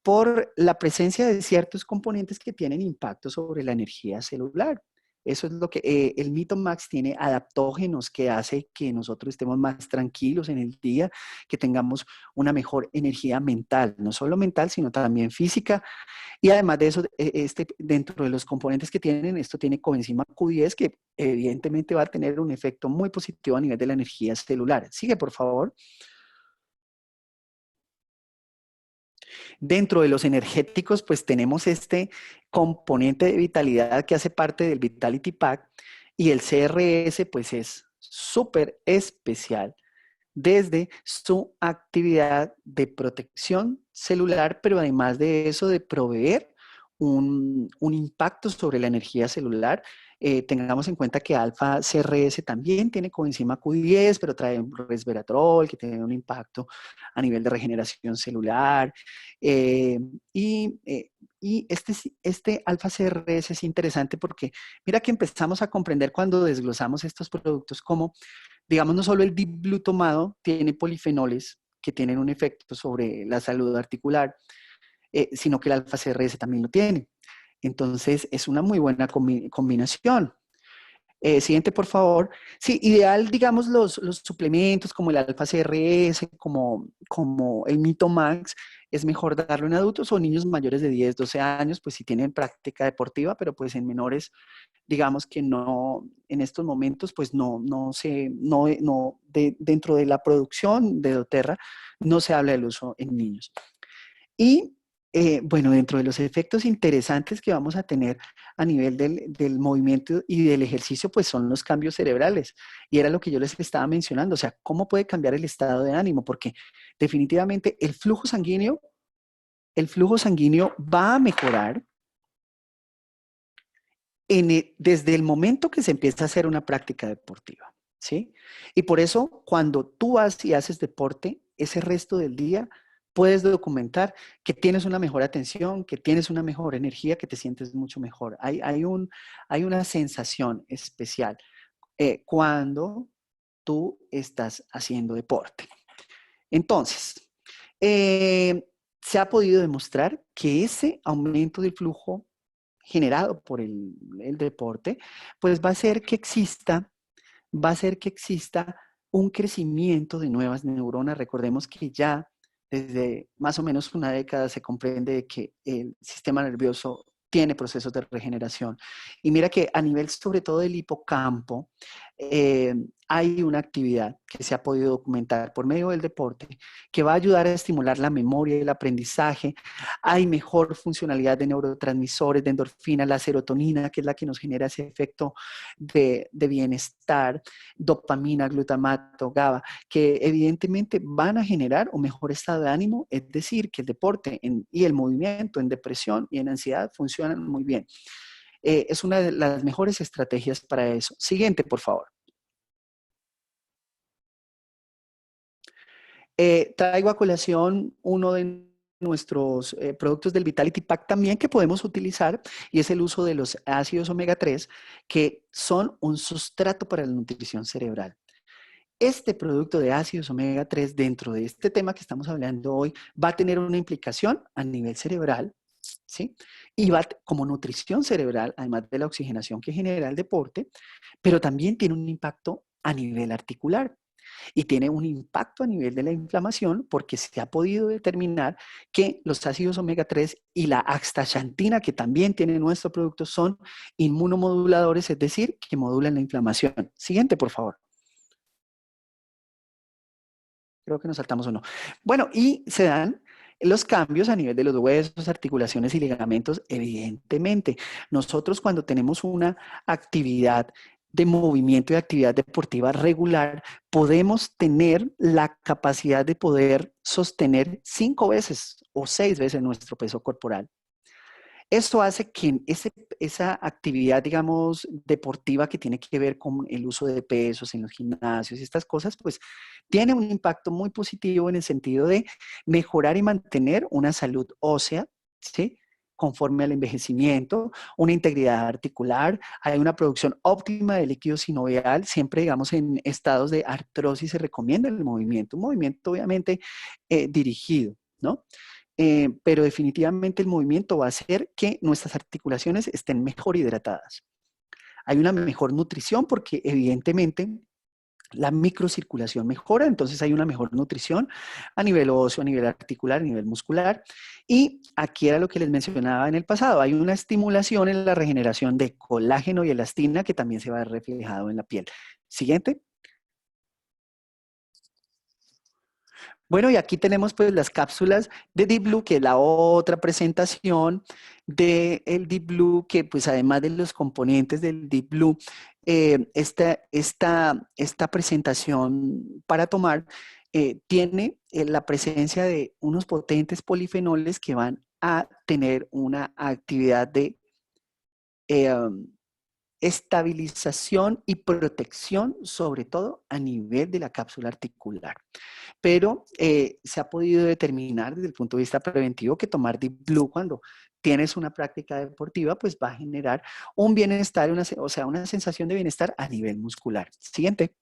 por la presencia de ciertos componentes que tienen impacto sobre la energía celular. Eso es lo que el Mitomax tiene adaptógenos que hace que nosotros estemos más tranquilos en el día, que tengamos una mejor energía mental, no solo mental, sino también física. Y además de eso, dentro de los componentes que tienen, esto tiene coenzima Q10 que evidentemente va a tener un efecto muy positivo a nivel de la energía celular. Sigue, por favor. Dentro de los energéticos, pues tenemos este componente de vitalidad que hace parte del Vitality Pack y el CRS pues es súper especial desde su actividad de protección celular, pero además de eso de proveer un impacto sobre la energía celular. Tengamos en cuenta que alfa CRS también tiene coenzima Q10, pero trae un resveratrol que tiene un impacto a nivel de regeneración celular. Eh, y, eh, y este alfa CRS es interesante porque mira que empezamos a comprender cuando desglosamos estos productos como, digamos, no solo el diblu tomado tiene polifenoles que tienen un efecto sobre la salud articular, sino que el alfa CRS también lo tiene. Entonces, es una muy buena combinación. Siguiente, por favor. Sí, ideal, digamos, los suplementos como el alfa CRS, como el Mitomax, es mejor darlo en adultos o niños mayores de 10, 12 años, pues si tienen práctica deportiva, pero pues en menores, digamos que no, en estos momentos, pues dentro de la producción de doTERRA, no se habla del uso en niños. Y bueno, dentro de los efectos interesantes que vamos a tener a nivel del movimiento y del ejercicio, pues son los cambios cerebrales. Y era lo que yo les estaba mencionando, o sea, cómo puede cambiar el estado de ánimo, porque definitivamente el flujo sanguíneo va a mejorar desde el momento que se empieza a hacer una práctica deportiva, ¿sí? Y por eso, cuando tú vas y haces deporte, ese resto del día puedes documentar que tienes una mejor atención, que tienes una mejor energía, que te sientes mucho mejor. Hay una sensación especial cuando tú estás haciendo deporte. Entonces, se ha podido demostrar que ese aumento del flujo generado por el deporte, pues va a hacer que exista un crecimiento de nuevas neuronas. Recordemos que ya desde más o menos una década se comprende que el sistema nervioso tiene procesos de regeneración. Y mira que a nivel sobre todo del hipocampo, eh, hay una actividad que se ha podido documentar por medio del deporte que va a ayudar a estimular la memoria y el aprendizaje. Hay mejor funcionalidad de neurotransmisores, de endorfina, la serotonina, que es la que nos genera ese efecto de bienestar, dopamina, glutamato, GABA, que evidentemente van a generar un mejor estado de ánimo, es decir, que el deporte y el movimiento en depresión y en ansiedad funcionan muy bien. Es una de las mejores estrategias para eso. Siguiente, por favor. Traigo a colación uno de nuestros productos del Vitality Pack también que podemos utilizar y es el uso de los ácidos omega 3 que son un sustrato para la nutrición cerebral. Este producto de ácidos omega 3 dentro de este tema que estamos hablando hoy va a tener una implicación a nivel cerebral, ¿sí? Y va como nutrición cerebral, además de la oxigenación que genera el deporte, pero también tiene un impacto a nivel articular y tiene un impacto a nivel de la inflamación porque se ha podido determinar que los ácidos omega 3 y la astaxantina que también tiene nuestro producto son inmunomoduladores, es decir, que modulan la inflamación. Siguiente, por favor. Creo que nos saltamos uno. Bueno, y se dan los cambios a nivel de los huesos, articulaciones y ligamentos, evidentemente. Nosotros cuando tenemos una actividad de movimiento y actividad deportiva regular, podemos tener la capacidad de poder sostener 5 veces o 6 veces nuestro peso corporal. Esto hace que esa actividad, digamos, deportiva que tiene que ver con el uso de pesos en los gimnasios y estas cosas, pues tiene un impacto muy positivo en el sentido de mejorar y mantener una salud ósea, ¿sí? Conforme al envejecimiento, una integridad articular, hay una producción óptima de líquido sinovial, siempre digamos en estados de artrosis se recomienda el movimiento, un movimiento obviamente dirigido, ¿no? Pero definitivamente el movimiento va a hacer que nuestras articulaciones estén mejor hidratadas. Hay una mejor nutrición porque evidentemente la microcirculación mejora, entonces hay una mejor nutrición a nivel óseo, a nivel articular, a nivel muscular. Y aquí era lo que les mencionaba en el pasado, hay una estimulación en la regeneración de colágeno y elastina que también se va a ver reflejado en la piel. Siguiente. Bueno, y aquí tenemos pues las cápsulas de Deep Blue, que es la otra presentación del Deep Blue, que pues además de los componentes del Deep Blue, esta presentación para tomar tiene la presencia de unos potentes polifenoles que van a tener una actividad de um, estabilización y protección, sobre todo a nivel de la cápsula articular. Pero se ha podido determinar desde el punto de vista preventivo que tomar Deep Blue cuando tienes una práctica deportiva, pues va a generar un bienestar, o sea, una sensación de bienestar a nivel muscular. Siguiente.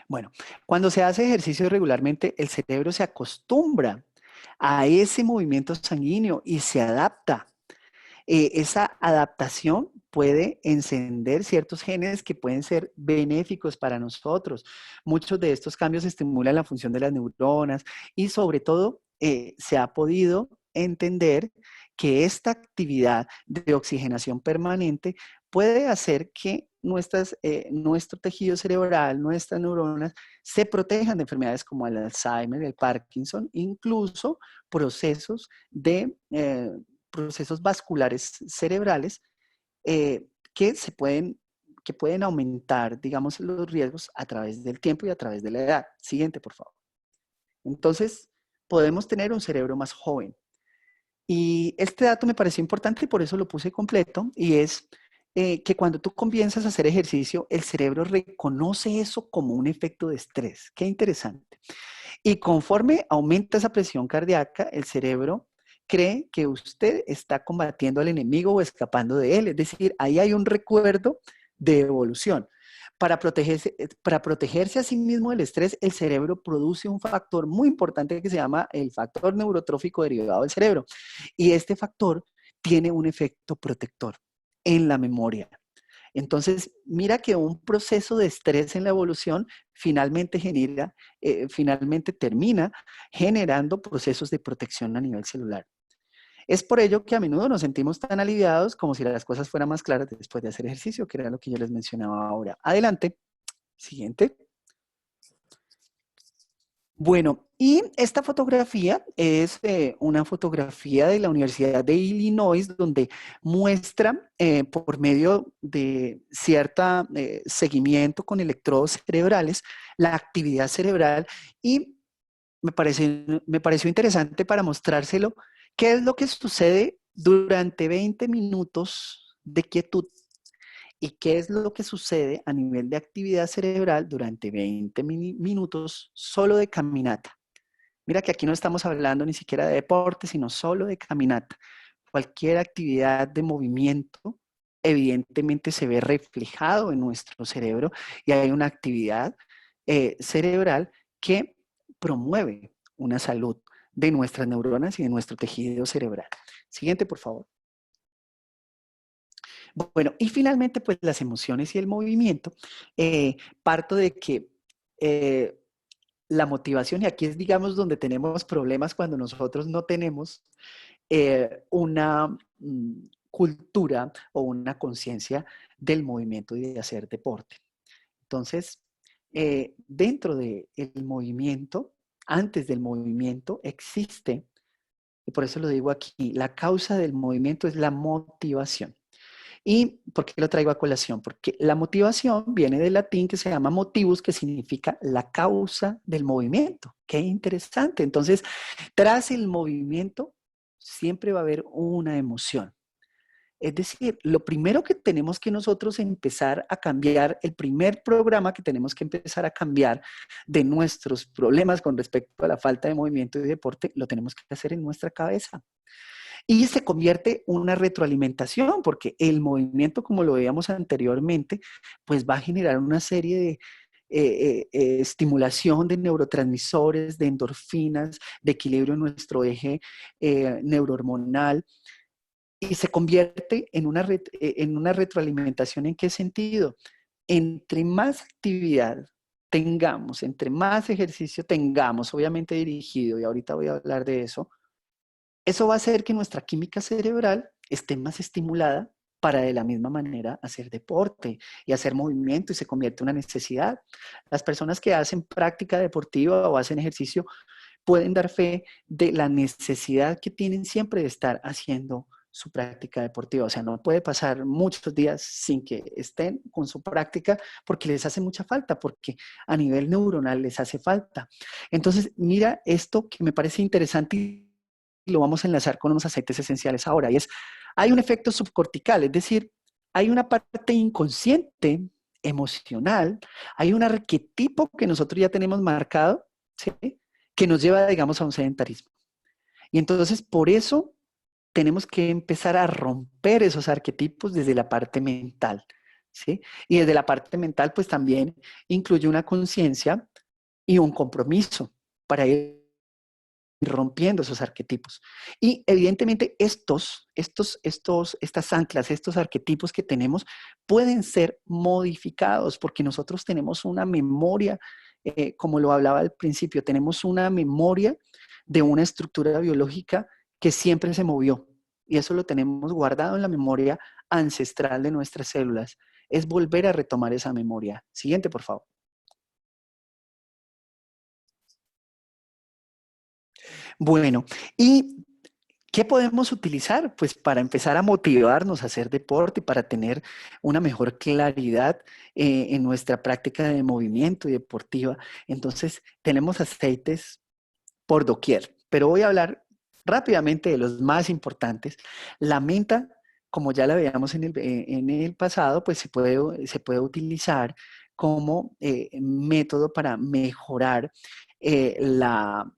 Bueno, cuando se hace ejercicio regularmente, el cerebro se acostumbra a ese movimiento sanguíneo y se adapta. Esa adaptación puede encender ciertos genes que pueden ser benéficos para nosotros. Muchos de estos cambios estimulan la función de las neuronas y sobre todo se ha podido entender que esta actividad de oxigenación permanente puede hacer que nuestro tejido cerebral, nuestras neuronas, se protejan de enfermedades como el Alzheimer, el Parkinson, incluso procesos procesos vasculares cerebrales eh, que que pueden aumentar, digamos, los riesgos a través del tiempo y a través de la edad. Siguiente, por favor. Entonces, podemos tener un cerebro más joven. Y este dato me pareció importante y por eso lo puse completo, y es que cuando tú comienzas a hacer ejercicio, el cerebro reconoce eso como un efecto de estrés. Qué interesante. Y conforme aumenta esa presión cardíaca, el cerebro cree que usted está combatiendo al enemigo o escapando de él. Es decir, ahí hay un recuerdo de evolución. Para protegerse a sí mismo del estrés, el cerebro produce un factor muy importante que se llama el factor neurotrófico derivado del cerebro. Y este factor tiene un efecto protector en la memoria. Entonces, mira que un proceso de estrés en la evolución finalmente termina generando procesos de protección a nivel celular. Es por ello que a menudo nos sentimos tan aliviados como si las cosas fueran más claras después de hacer ejercicio, que era lo que yo les mencionaba ahora. Adelante, siguiente. Bueno, y esta fotografía es una fotografía de la Universidad de Illinois, donde muestra por medio de cierto seguimiento con electrodos cerebrales la actividad cerebral y me pareció interesante para mostrárselo qué es lo que sucede durante 20 minutos de quietud y qué es lo que sucede a nivel de actividad cerebral durante 20 minutos solo de caminata. Mira que aquí no estamos hablando ni siquiera de deporte, sino solo de caminata. Cualquier actividad de movimiento evidentemente se ve reflejado en nuestro cerebro y hay una actividad cerebral que promueve una salud de nuestras neuronas y de nuestro tejido cerebral. Siguiente, por favor. Bueno, y finalmente, pues las emociones y el movimiento. Parto de que la motivación, y aquí es, digamos, donde tenemos problemas cuando nosotros no tenemos una cultura o una conciencia del movimiento y de hacer deporte. Entonces, dentro del movimiento, antes del movimiento, existe, y por eso lo digo aquí, la causa del movimiento es la motivación. ¿Y por qué lo traigo a colación? Porque la motivación viene del latín que se llama motivus, que significa la causa del movimiento. Qué interesante. Entonces, tras el movimiento, siempre va a haber una emoción. Es decir, lo primero que tenemos que nosotros empezar a cambiar, el primer programa que tenemos que empezar a cambiar de nuestros problemas con respecto a la falta de movimiento y deporte, lo tenemos que hacer en nuestra cabeza. Y se convierte en una retroalimentación, porque el movimiento, como lo veíamos anteriormente, pues va a generar una serie de estimulación de neurotransmisores, de endorfinas, de equilibrio en nuestro eje neurohormonal, y se convierte en una retroalimentación. ¿En qué sentido? Entre más actividad tengamos, entre más ejercicio tengamos, obviamente dirigido, y ahorita voy a hablar de eso, eso va a hacer que nuestra química cerebral esté más estimulada para de la misma manera hacer deporte y hacer movimiento y se convierte en una necesidad. Las personas que hacen práctica deportiva o hacen ejercicio pueden dar fe de la necesidad que tienen siempre de estar haciendo su práctica deportiva. O sea, no puede pasar muchos días sin que estén con su práctica porque les hace mucha falta, porque a nivel neuronal les hace falta. Entonces, mira esto que me parece interesante y lo vamos a enlazar con unos aceites esenciales ahora, y es, hay un efecto subcortical, es decir, hay una parte inconsciente, emocional, hay un arquetipo que nosotros ya tenemos marcado, ¿sí?, que nos lleva, digamos, a un sedentarismo. Y entonces, por eso, tenemos que empezar a romper esos arquetipos desde la parte mental, ¿sí? Y desde la parte mental, pues también incluye una conciencia y un compromiso para ir rompiendo esos arquetipos. Y evidentemente estas anclas, estos arquetipos que tenemos pueden ser modificados porque nosotros tenemos una memoria, como lo hablaba al principio, tenemos una memoria de una estructura biológica que siempre se movió y eso lo tenemos guardado en la memoria ancestral de nuestras células. Es volver a retomar esa memoria. Siguiente, por favor. Bueno, ¿y qué podemos utilizar? Pues para empezar a motivarnos a hacer deporte, para tener una mejor claridad en nuestra práctica de movimiento y deportiva. Entonces, tenemos aceites por doquier, pero voy a hablar rápidamente de los más importantes. La menta como ya la veíamos en el pasado, pues se puede utilizar como método para mejorar la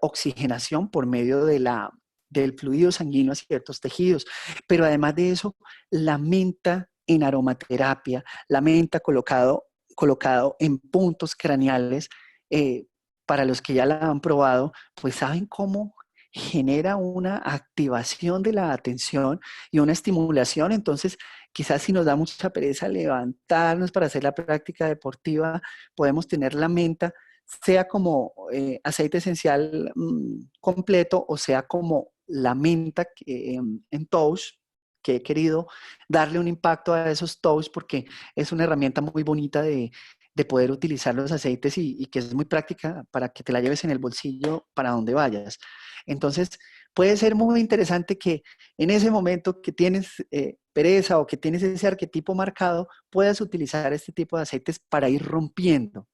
oxigenación por medio del fluido sanguíneo a ciertos tejidos. Pero además de eso, la menta en aromaterapia, la menta colocado en puntos craneales, eh, para los que ya la han probado, pues saben cómo genera una activación de la atención y una estimulación. Entonces, quizás si nos da mucha pereza levantarnos para hacer la práctica deportiva, podemos tener la menta, sea como aceite esencial completo o sea como la menta en toast, que he querido darle un impacto a esos toast porque es una herramienta muy bonita de poder utilizar los aceites y que es muy práctica para que te la lleves en el bolsillo para donde vayas. Entonces, puede ser muy interesante que en ese momento que tienes pereza o que tienes ese arquetipo marcado, puedas utilizar este tipo de aceites para ir rompiendo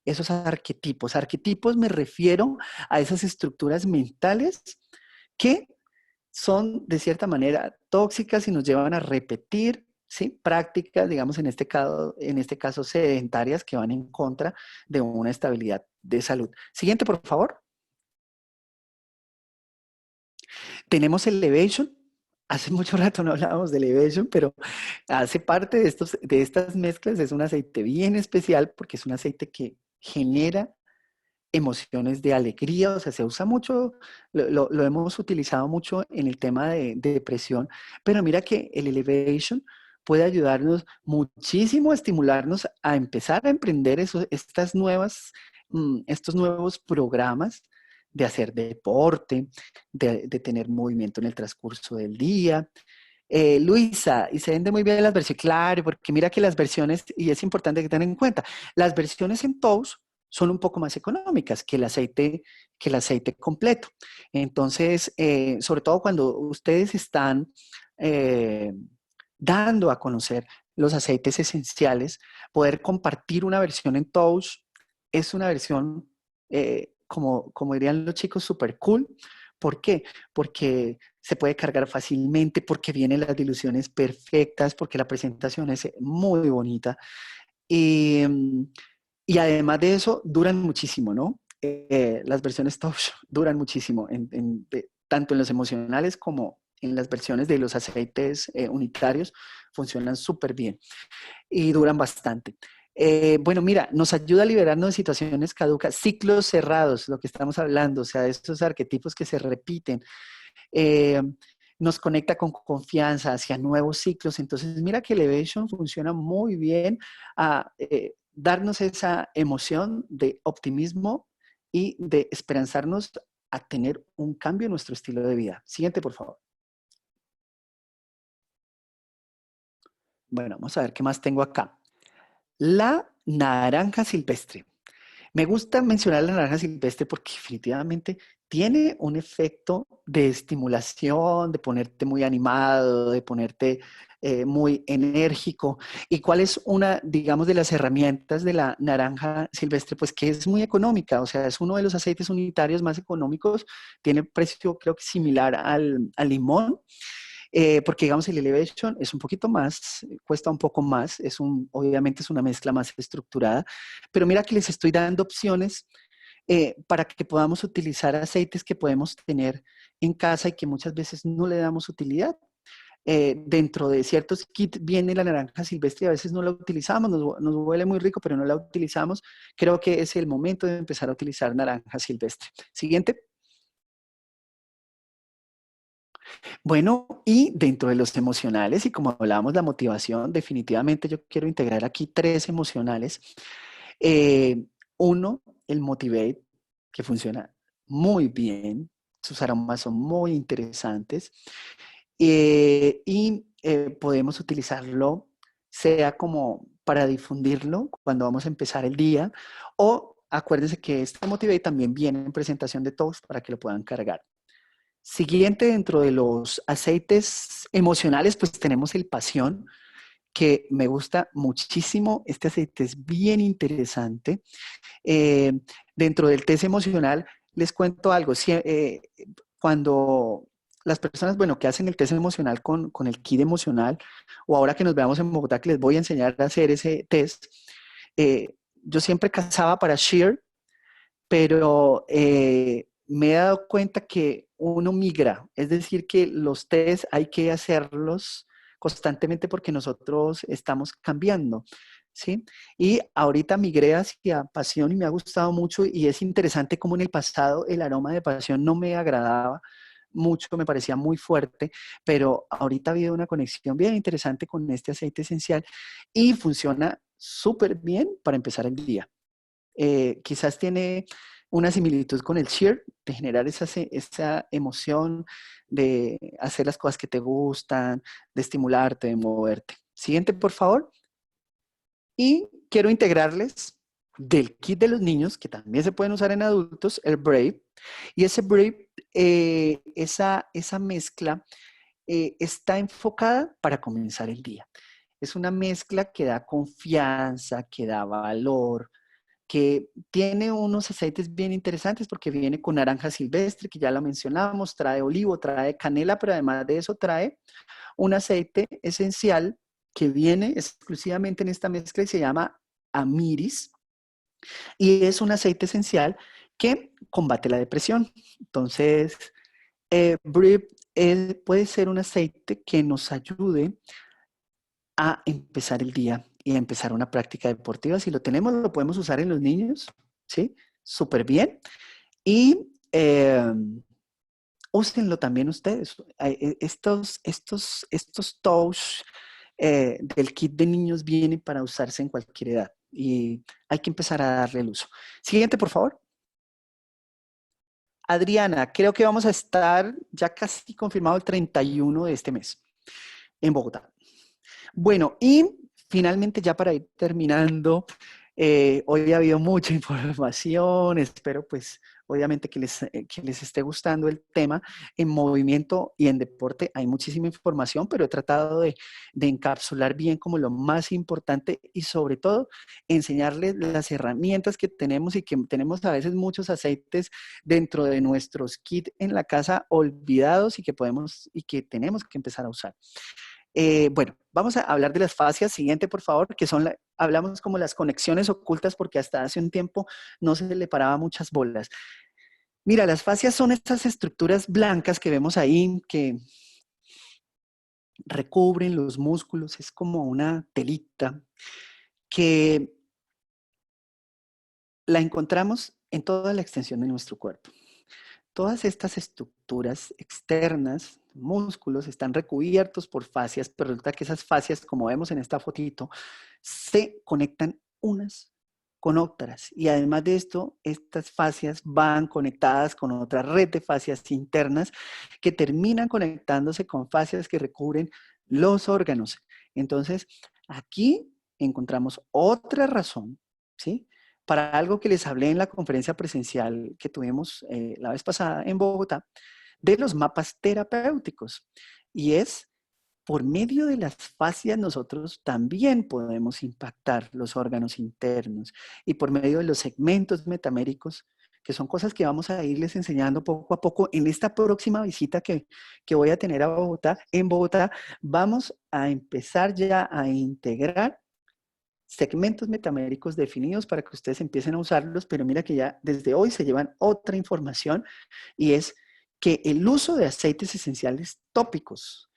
esos arquetipos. Arquetipos me refiero a esas estructuras mentales que son de cierta manera tóxicas y nos llevan a repetir, ¿sí?, prácticas, digamos, en este caso sedentarias que van en contra de una estabilidad de salud. Siguiente, por favor. Tenemos el Elevation. Hace mucho rato no hablábamos del Elevation, pero hace parte de estas mezclas. Es un aceite bien especial porque es un aceite que genera emociones de alegría, o sea, se usa mucho, lo hemos utilizado mucho en el tema de depresión, pero mira que el Elevation puede ayudarnos muchísimo a estimularnos a empezar a emprender estos nuevos programas de hacer deporte, de tener movimiento en el transcurso del día. Luisa, y se vende muy bien las versiones, claro, porque mira que las versiones, y es importante que tengan en cuenta, las versiones en toast son un poco más económicas que el aceite completo. Entonces, sobre todo cuando ustedes están eh, dando a conocer los aceites esenciales, poder compartir una versión en toast es una versión, como dirían los chicos, super cool. ¿Por qué? Porque se puede cargar fácilmente, porque vienen las diluciones perfectas, porque la presentación es muy bonita. Y, y además de eso, duran muchísimo, ¿no? Las versiones top duran muchísimo, tanto en los emocionales como en las versiones de los aceites unitarios, funcionan súper bien y duran bastante. Bueno, mira, nos ayuda a liberarnos de situaciones caducas, ciclos cerrados, lo que estamos hablando, o sea, de estos arquetipos que se repiten. Eh, Nos conecta con confianza hacia nuevos ciclos. Entonces, mira que Elevation funciona muy bien a darnos esa emoción de optimismo y de esperanzarnos a tener un cambio en nuestro estilo de vida. Siguiente, por favor. Bueno, vamos a ver qué más tengo acá. La naranja silvestre. Me gusta mencionar la naranja silvestre porque definitivamente tiene un efecto de estimulación, de ponerte muy animado, de ponerte muy enérgico. ¿Y cuál es una, digamos, de las herramientas de la naranja silvestre? Pues que es muy económica, o sea, es uno de los aceites unitarios más económicos, tiene precio creo que similar al limón. Porque digamos el Elevation es un poquito más, cuesta un poco más, obviamente es una mezcla más estructurada, pero mira que les estoy dando opciones para que podamos utilizar aceites que podemos tener en casa y que muchas veces no le damos utilidad. Dentro de ciertos kits viene la naranja silvestre y a veces no la utilizamos, nos huele muy rico, pero no la utilizamos. Creo que es el momento de empezar a utilizar naranja silvestre. Siguiente. Bueno, y dentro de los emocionales, y como hablábamos, la motivación, definitivamente yo quiero integrar aquí tres emocionales. Eh, Uno, el Motivate, que funciona muy bien, sus aromas son muy interesantes podemos utilizarlo, sea como para difundirlo cuando vamos a empezar el día, o acuérdense que este Motivate también viene en presentación de toast para que lo puedan cargar. Siguiente, dentro de los aceites emocionales, pues tenemos el Pasión, que me gusta muchísimo. Este aceite es bien interesante. Eh, Dentro del test emocional, les cuento algo. Cuando las personas, bueno, que hacen el test emocional con el kit emocional, o ahora que nos veamos en Bogotá, que les voy a enseñar a hacer ese test, yo siempre cazaba para Sheer, pero me he dado cuenta que uno migra, es decir, que los test hay que hacerlos constantemente porque nosotros estamos cambiando, ¿sí? Y ahorita migré hacia pasión y me ha gustado mucho y es interesante cómo en el pasado el aroma de pasión no me agradaba mucho, me parecía muy fuerte, pero ahorita ha habido una conexión bien interesante con este aceite esencial y funciona súper bien para empezar el día. Quizás tiene una similitud con el cheer, de generar esa emoción de hacer las cosas que te gustan, de estimularte, de moverte. Siguiente, por favor. Y quiero integrarles del kit de los niños, que también se pueden usar en adultos, el Brave. Y ese Brave, esa mezcla está enfocada para comenzar el día. Es una mezcla que da confianza, que da valor, que tiene unos aceites bien interesantes porque viene con naranja silvestre, que ya lo mencionamos, trae olivo, trae canela, pero además de eso trae un aceite esencial que viene exclusivamente en esta mezcla y se llama Amiris, y es un aceite esencial que combate la depresión. Entonces, Brip puede ser un aceite que nos ayude a empezar el día y a empezar una práctica deportiva. Si lo tenemos, lo podemos usar en los niños, ¿sí? Súper bien. Y úsenlo también ustedes. Estos touch del kit de niños vienen para usarse en cualquier edad y hay que empezar a darle el uso. Siguiente, por favor. Adriana, creo que vamos a estar ya casi confirmado el 31 de este mes en Bogotá. Bueno, y finalmente ya para ir terminando, hoy ha habido mucha información, espero pues obviamente que les esté gustando el tema. En movimiento y en deporte hay muchísima información, pero he tratado de encapsular bien como lo más importante y sobre todo enseñarles las herramientas que tenemos y que tenemos a veces muchos aceites dentro de nuestros kits en la casa olvidados y que podemos y que tenemos que empezar a usar. Bueno, vamos a hablar de las fascias. Siguiente, por favor, que son, hablamos como las conexiones ocultas porque hasta hace un tiempo no se le paraba muchas bolas. Mira, las fascias son estas estructuras blancas que vemos ahí, que recubren los músculos, es como una telita, que la encontramos en toda la extensión de nuestro cuerpo. Todas estas estructuras externas, músculos, están recubiertos por fascias, pero resulta que esas fascias, como vemos en esta fotito, se conectan unas con otras. Y además de esto, estas fascias van conectadas con otra red de fascias internas que terminan conectándose con fascias que recubren los órganos. Entonces, aquí encontramos otra razón, ¿sí? Para algo que les hablé en la conferencia presencial que tuvimos la vez pasada en Bogotá, de los mapas terapéuticos. Y es por medio de las fascias nosotros también podemos impactar los órganos internos y por medio de los segmentos metaméricos, que son cosas que vamos a irles enseñando poco a poco en esta próxima visita que voy a tener a Bogotá. En Bogotá vamos a empezar ya a integrar segmentos metaméricos definidos para que ustedes empiecen a usarlos, pero mira que ya desde hoy se llevan otra información y es que el uso de aceites esenciales tópicos,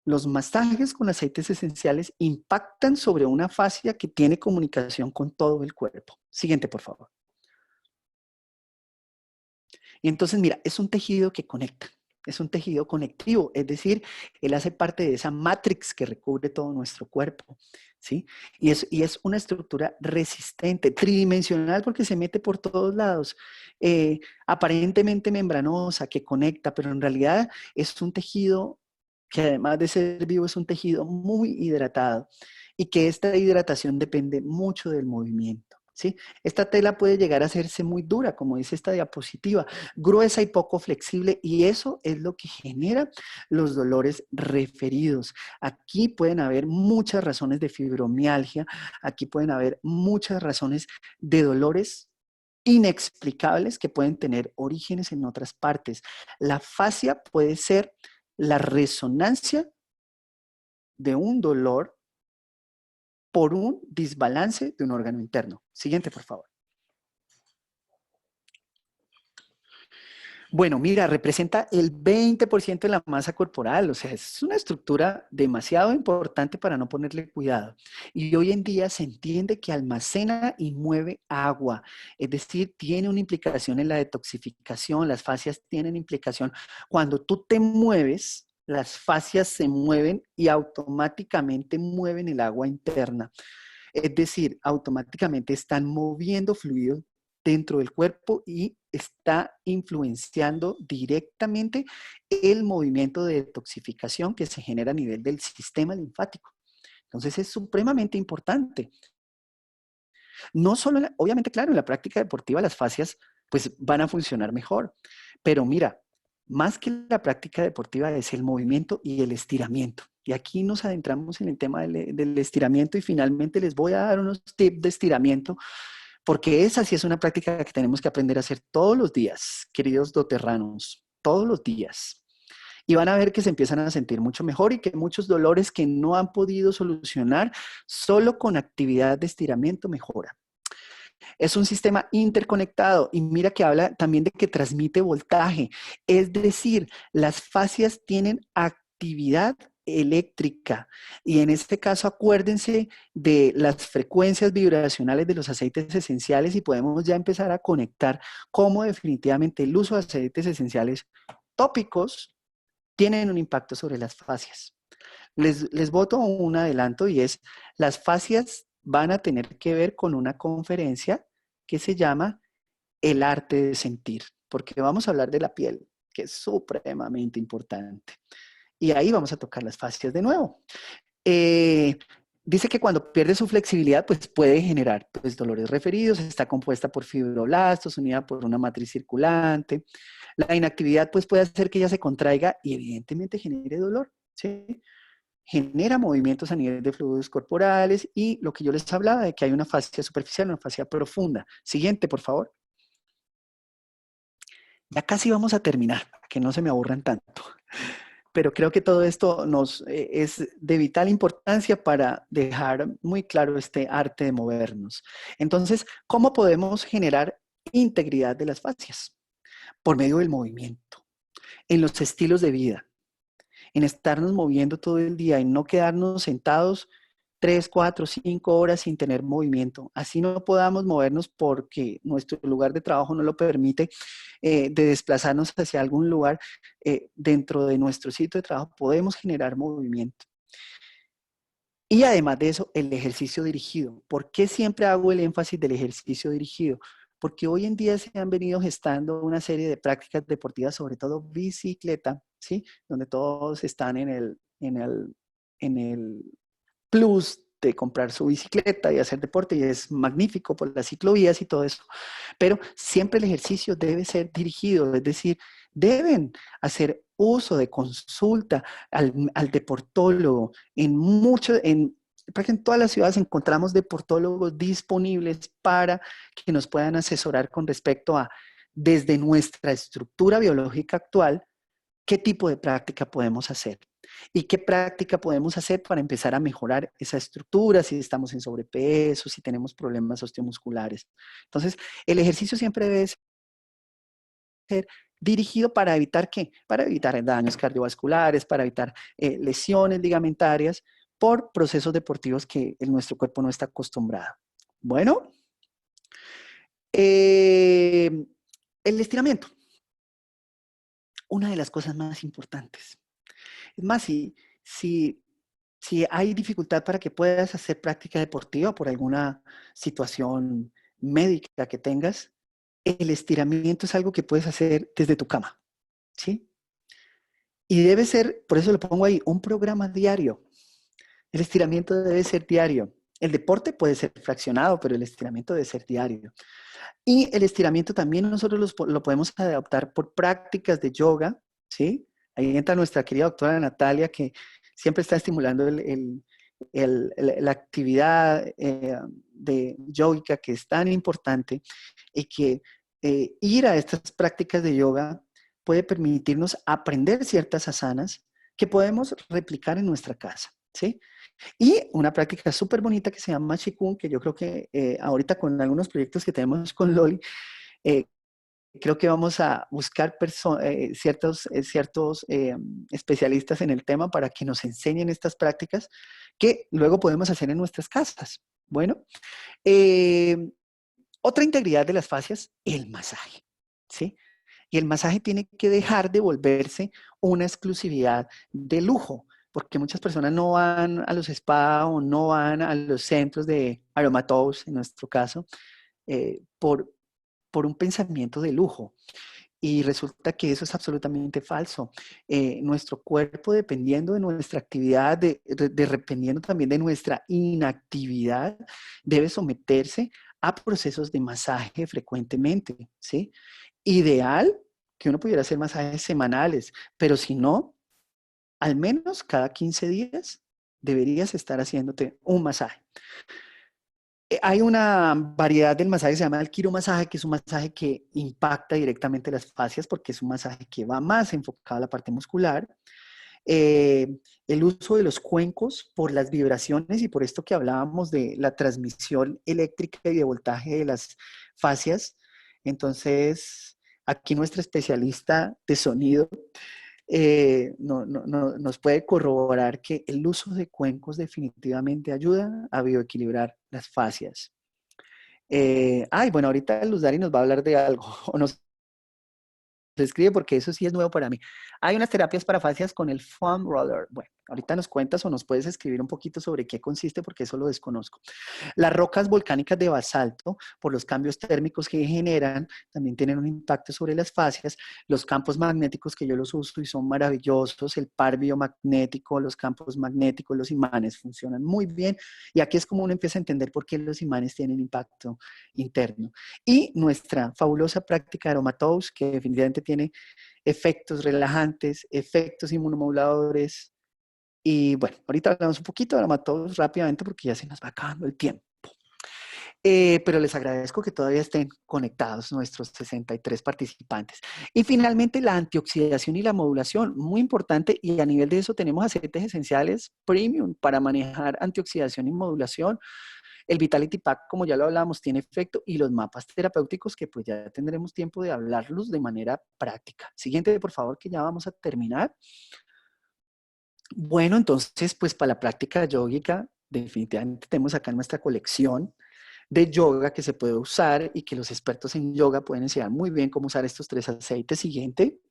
los masajes con aceites esenciales impactan sobre una fascia que tiene comunicación con todo el cuerpo. Siguiente, por favor. Y entonces, mira, es un tejido que conecta, es un tejido conectivo, es decir, él hace parte de esa matrix que recubre todo nuestro cuerpo, ¿sí? Y es una estructura resistente, tridimensional, porque se mete por todos lados, aparentemente membranosa, que conecta, pero en realidad es un tejido que además de ser vivo, es un tejido muy hidratado y que esta hidratación depende mucho del movimiento. ¿Sí? Esta tela puede llegar a hacerse muy dura, como dice esta diapositiva, gruesa y poco flexible, y eso es lo que genera los dolores referidos. Aquí pueden haber muchas razones de fibromialgia, aquí pueden haber muchas razones de dolores inexplicables que pueden tener orígenes en otras partes. La fascia puede ser la resonancia de un dolor por un desbalance de un órgano interno. Siguiente, por favor. Bueno, mira, representa el 20% de la masa corporal, o sea, es una estructura demasiado importante para no ponerle cuidado. Y hoy en día se entiende que almacena y mueve agua, es decir, tiene una implicación en la detoxificación, las fascias tienen implicación. Cuando tú te mueves, las fascias se mueven y automáticamente mueven el agua interna. Es decir, automáticamente están moviendo fluidos dentro del cuerpo y está influenciando directamente el movimiento de detoxificación que se genera a nivel del sistema linfático. Entonces es supremamente importante. No solo, obviamente, claro, en la práctica deportiva las fascias pues van a funcionar mejor, pero mira, más que la práctica deportiva es el movimiento y el estiramiento. Y aquí nos adentramos en el tema del estiramiento y finalmente les voy a dar unos tips de estiramiento porque esa sí es una práctica que tenemos que aprender a hacer todos los días, queridos doterranos, todos los días. Y van a ver que se empiezan a sentir mucho mejor y que muchos dolores que no han podido solucionar solo con actividad de estiramiento mejoran. Es un sistema interconectado y mira que habla también de que transmite voltaje. Es decir, las fascias tienen actividad eléctrica y en este caso acuérdense de las frecuencias vibracionales de los aceites esenciales y podemos ya empezar a conectar cómo definitivamente el uso de aceites esenciales tópicos tienen un impacto sobre las fascias. Les boto un adelanto y es las fascias van a tener que ver con una conferencia que se llama El arte de sentir, porque vamos a hablar de la piel, que es supremamente importante. Y ahí vamos a tocar las fascias de nuevo. Dice que cuando pierde su flexibilidad, pues puede generar pues, dolores referidos, está compuesta por fibroblastos, unida por una matriz circulante. La inactividad pues puede hacer que ella se contraiga y evidentemente genere dolor, ¿sí? Genera movimientos a nivel de fluidos corporales y lo que yo les hablaba de que hay una fascia superficial, una fascia profunda. Siguiente, por favor. Ya casi vamos a terminar, para que no se me aburran tanto. Pero creo que todo esto es de vital importancia para dejar muy claro este arte de movernos. Entonces, ¿cómo podemos generar integridad de las fascias? Por medio del movimiento, en los estilos de vida, en estarnos moviendo todo el día y no quedarnos sentados 3, 4, 5 horas sin tener movimiento. Así no podamos movernos porque nuestro lugar de trabajo no lo permite, de desplazarnos hacia algún lugar. Dentro de nuestro sitio de trabajo podemos generar movimiento. Y además de eso, el ejercicio dirigido. ¿Por qué siempre hago el énfasis del ejercicio dirigido? Porque hoy en día se han venido gestando una serie de prácticas deportivas, sobre todo bicicleta, ¿sí? Donde todos están en el plus de comprar su bicicleta y hacer deporte y es magnífico por las ciclovías y todo eso. Pero siempre el ejercicio debe ser dirigido, es decir, deben hacer uso de consulta al deportólogo. Porque en todas las ciudades encontramos deportólogos disponibles para que nos puedan asesorar con respecto a, desde nuestra estructura biológica actual, qué tipo de práctica podemos hacer y qué práctica podemos hacer para empezar a mejorar esa estructura, si estamos en sobrepeso, si tenemos problemas osteomusculares. Entonces, el ejercicio siempre debe ser dirigido para evitar ¿qué? Para evitar daños cardiovasculares, para evitar lesiones ligamentarias por procesos deportivos que nuestro cuerpo no está acostumbrado. Bueno, el estiramiento. Una de las cosas más importantes. Es más, si hay dificultad para que puedas hacer práctica deportiva por alguna situación médica que tengas, el estiramiento es algo que puedes hacer desde tu cama, ¿sí? Y debe ser, por eso lo pongo ahí, un programa diario. El estiramiento debe ser diario. El deporte puede ser fraccionado, pero el estiramiento debe ser diario. Y el estiramiento también nosotros lo podemos adaptar por prácticas de yoga, ¿sí? Ahí entra nuestra querida doctora Natalia, que siempre está estimulando la actividad de yoga que es tan importante y que ir a estas prácticas de yoga puede permitirnos aprender ciertas asanas que podemos replicar en nuestra casa, ¿sí? Y una práctica súper bonita que se llama Qigong, que yo creo que ahorita con algunos proyectos que tenemos con Loli, eh, creo que vamos a buscar ciertos especialistas en el tema para que nos enseñen estas prácticas que luego podemos hacer en nuestras casas. Bueno, eh, otra integridad de las fascias, el masaje, ¿sí? Y el masaje tiene que dejar de volverse una exclusividad de lujo, porque muchas personas no van a los spa o no van a los centros de aromatous, en nuestro caso, por un pensamiento de lujo. Y resulta que eso es absolutamente falso. Nuestro cuerpo, dependiendo de nuestra actividad, dependiendo también de nuestra inactividad, debe someterse a procesos de masaje frecuentemente, ¿sí? Ideal que uno pudiera hacer masajes semanales, pero si no, al menos cada 15 días deberías estar haciéndote un masaje. Hay una variedad del masaje que se llama el quiromasaje, que es un masaje que impacta directamente las fascias porque es un masaje que va más enfocado a la parte muscular. El uso de los cuencos por las vibraciones y por esto que hablábamos de la transmisión eléctrica y de voltaje de las fascias. Entonces, aquí nuestra especialista de sonido nos puede corroborar que el uso de cuencos definitivamente ayuda a bioequilibrar las fascias. Bueno, ahorita Luz Dari nos va a hablar de algo, o nos escribe porque eso sí es nuevo para mí. Hay unas terapias para fascias con el foam roller. Bueno, ahorita nos cuentas o nos puedes escribir un poquito sobre qué consiste porque eso lo desconozco. Las rocas volcánicas de basalto, por los cambios térmicos que generan, también tienen un impacto sobre las fascias. Los campos magnéticos que yo los uso y son maravillosos, el par biomagnético, los campos magnéticos, los imanes funcionan muy bien. Y aquí es como uno empieza a entender por qué los imanes tienen impacto interno. Y nuestra fabulosa práctica de aromatous, que definitivamente tiene efectos relajantes, efectos inmunomoduladores. Y bueno, ahorita hablamos un poquito de aromatous rápidamente porque ya se nos va acabando el tiempo. Pero les agradezco que todavía estén conectados nuestros 63 participantes. Y finalmente la antioxidación y la modulación, muy importante, y a nivel de eso tenemos aceites esenciales premium para manejar antioxidación y modulación. El Vitality Pack, como ya lo hablamos, tiene efecto y los mapas terapéuticos que pues ya tendremos tiempo de hablarlos de manera práctica. Siguiente, por favor, que ya vamos a terminar. Bueno, entonces, pues para la práctica yógica, definitivamente tenemos acá nuestra colección de yoga que se puede usar y que los expertos en yoga pueden enseñar muy bien cómo usar estos 3 aceites. Siguiente,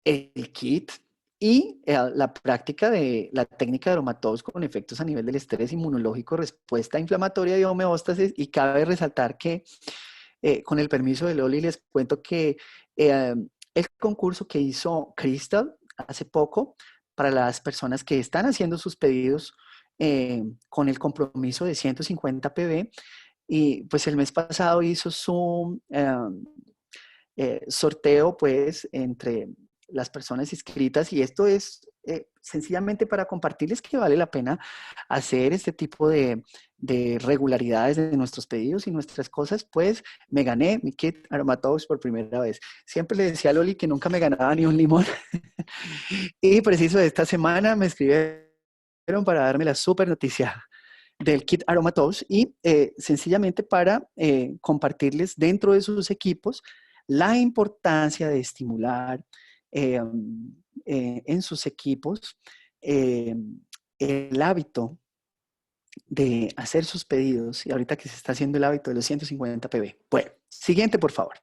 el kit y la práctica de la técnica de aromatous con efectos a nivel del estrés inmunológico, respuesta inflamatoria y homeostasis. Y cabe resaltar que, con el permiso de Loli, les cuento que el concurso que hizo Crystal hace poco para las personas que están haciendo sus pedidos con el compromiso de 150 PB, y pues el mes pasado hizo su sorteo pues entre las personas inscritas y esto es sencillamente para compartirles que vale la pena hacer este tipo de regularidades de nuestros pedidos y nuestras cosas, pues me gané mi kit Aromatous por primera vez. Siempre le decía a Loli que nunca me ganaba ni un limón y preciso de esta semana me escribieron para darme la súper noticia del kit Aromatous y sencillamente para compartirles dentro de sus equipos la importancia de estimular en sus equipos eh, el hábito de hacer sus pedidos y ahorita que se está haciendo el hábito de los 150 PB. Bueno, siguiente por favor.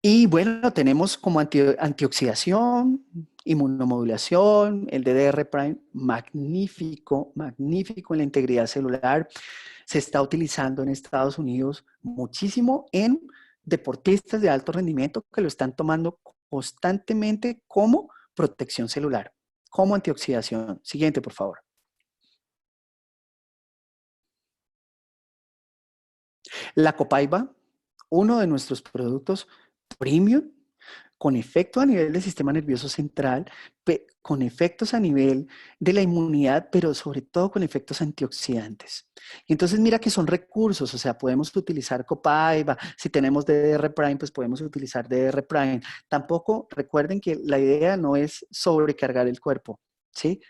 Y bueno, tenemos como antioxidación, inmunomodulación, el DDR Prime, magnífico, magnífico en la integridad celular. Se está utilizando en Estados Unidos muchísimo en deportistas de alto rendimiento que lo están tomando constantemente como protección celular, como antioxidación. Siguiente, por favor. La Copaiba, uno de nuestros productos premium con efectos a nivel del sistema nervioso central, con efectos a nivel de la inmunidad, pero sobre todo con efectos antioxidantes. Y entonces mira que son recursos, o sea, podemos utilizar Copaiba, si tenemos DDR Prime, pues podemos utilizar DDR Prime. Tampoco recuerden que la idea no es sobrecargar el cuerpo, ¿sí?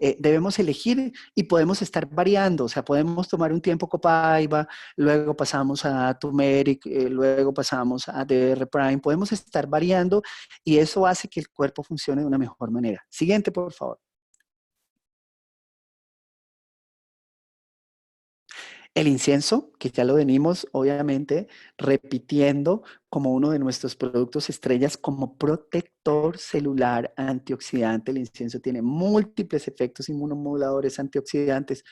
Debemos elegir y podemos estar variando, o sea, podemos tomar un tiempo Copaiba, luego pasamos a Turmeric, luego pasamos a DR Prime, podemos estar variando y eso hace que el cuerpo funcione de una mejor manera. Siguiente, por favor. El incienso, que ya lo venimos obviamente repitiendo como uno de nuestros productos estrellas como protector celular antioxidante. El incienso tiene múltiples efectos inmunomoduladores antioxidantes.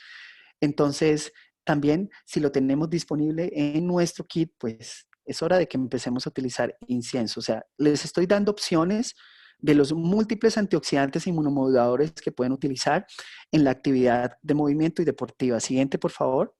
Entonces, también si lo tenemos disponible en nuestro kit, pues es hora de que empecemos a utilizar incienso. O sea, les estoy dando opciones de los múltiples antioxidantes inmunomoduladores que pueden utilizar en la actividad de movimiento y deportiva. Siguiente, por favor.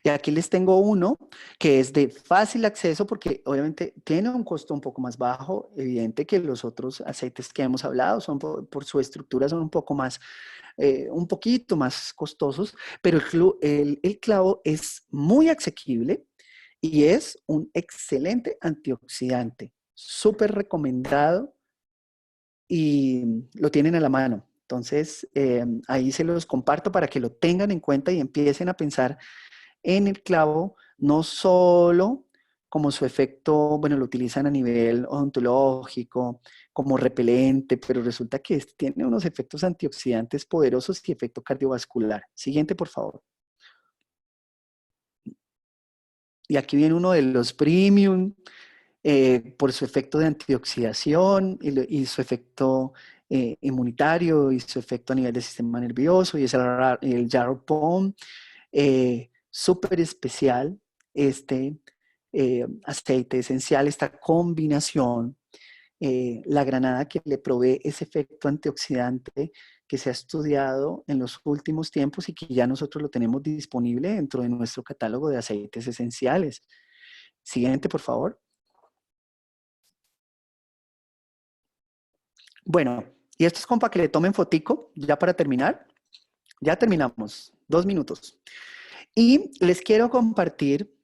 Y aquí les tengo uno que es de fácil acceso porque obviamente tiene un costo un poco más bajo, evidente que los otros aceites que hemos hablado son por su estructura son un poco más, un poquito más costosos, pero el clavo es muy asequible y es un excelente antioxidante, súper recomendado y lo tienen a la mano. Entonces, ahí se los comparto para que lo tengan en cuenta y empiecen a pensar en el clavo, no solo como su efecto, bueno, lo utilizan a nivel odontológico, como repelente, pero resulta que este tiene unos efectos antioxidantes poderosos y efecto cardiovascular. Siguiente, por favor. Y aquí viene uno de los premium, por su efecto de antioxidación y su efecto inmunitario y su efecto a nivel del sistema nervioso, y es el Jarrow Pond. Súper especial este aceite esencial, esta combinación, la granada que le provee ese efecto antioxidante que se ha estudiado en los últimos tiempos y que ya nosotros lo tenemos disponible dentro de nuestro catálogo de aceites esenciales. Siguiente, por favor. Bueno, y esto es como para que le tomen fotico, ya para terminar. Ya terminamos, 2 minutos. Y les quiero compartir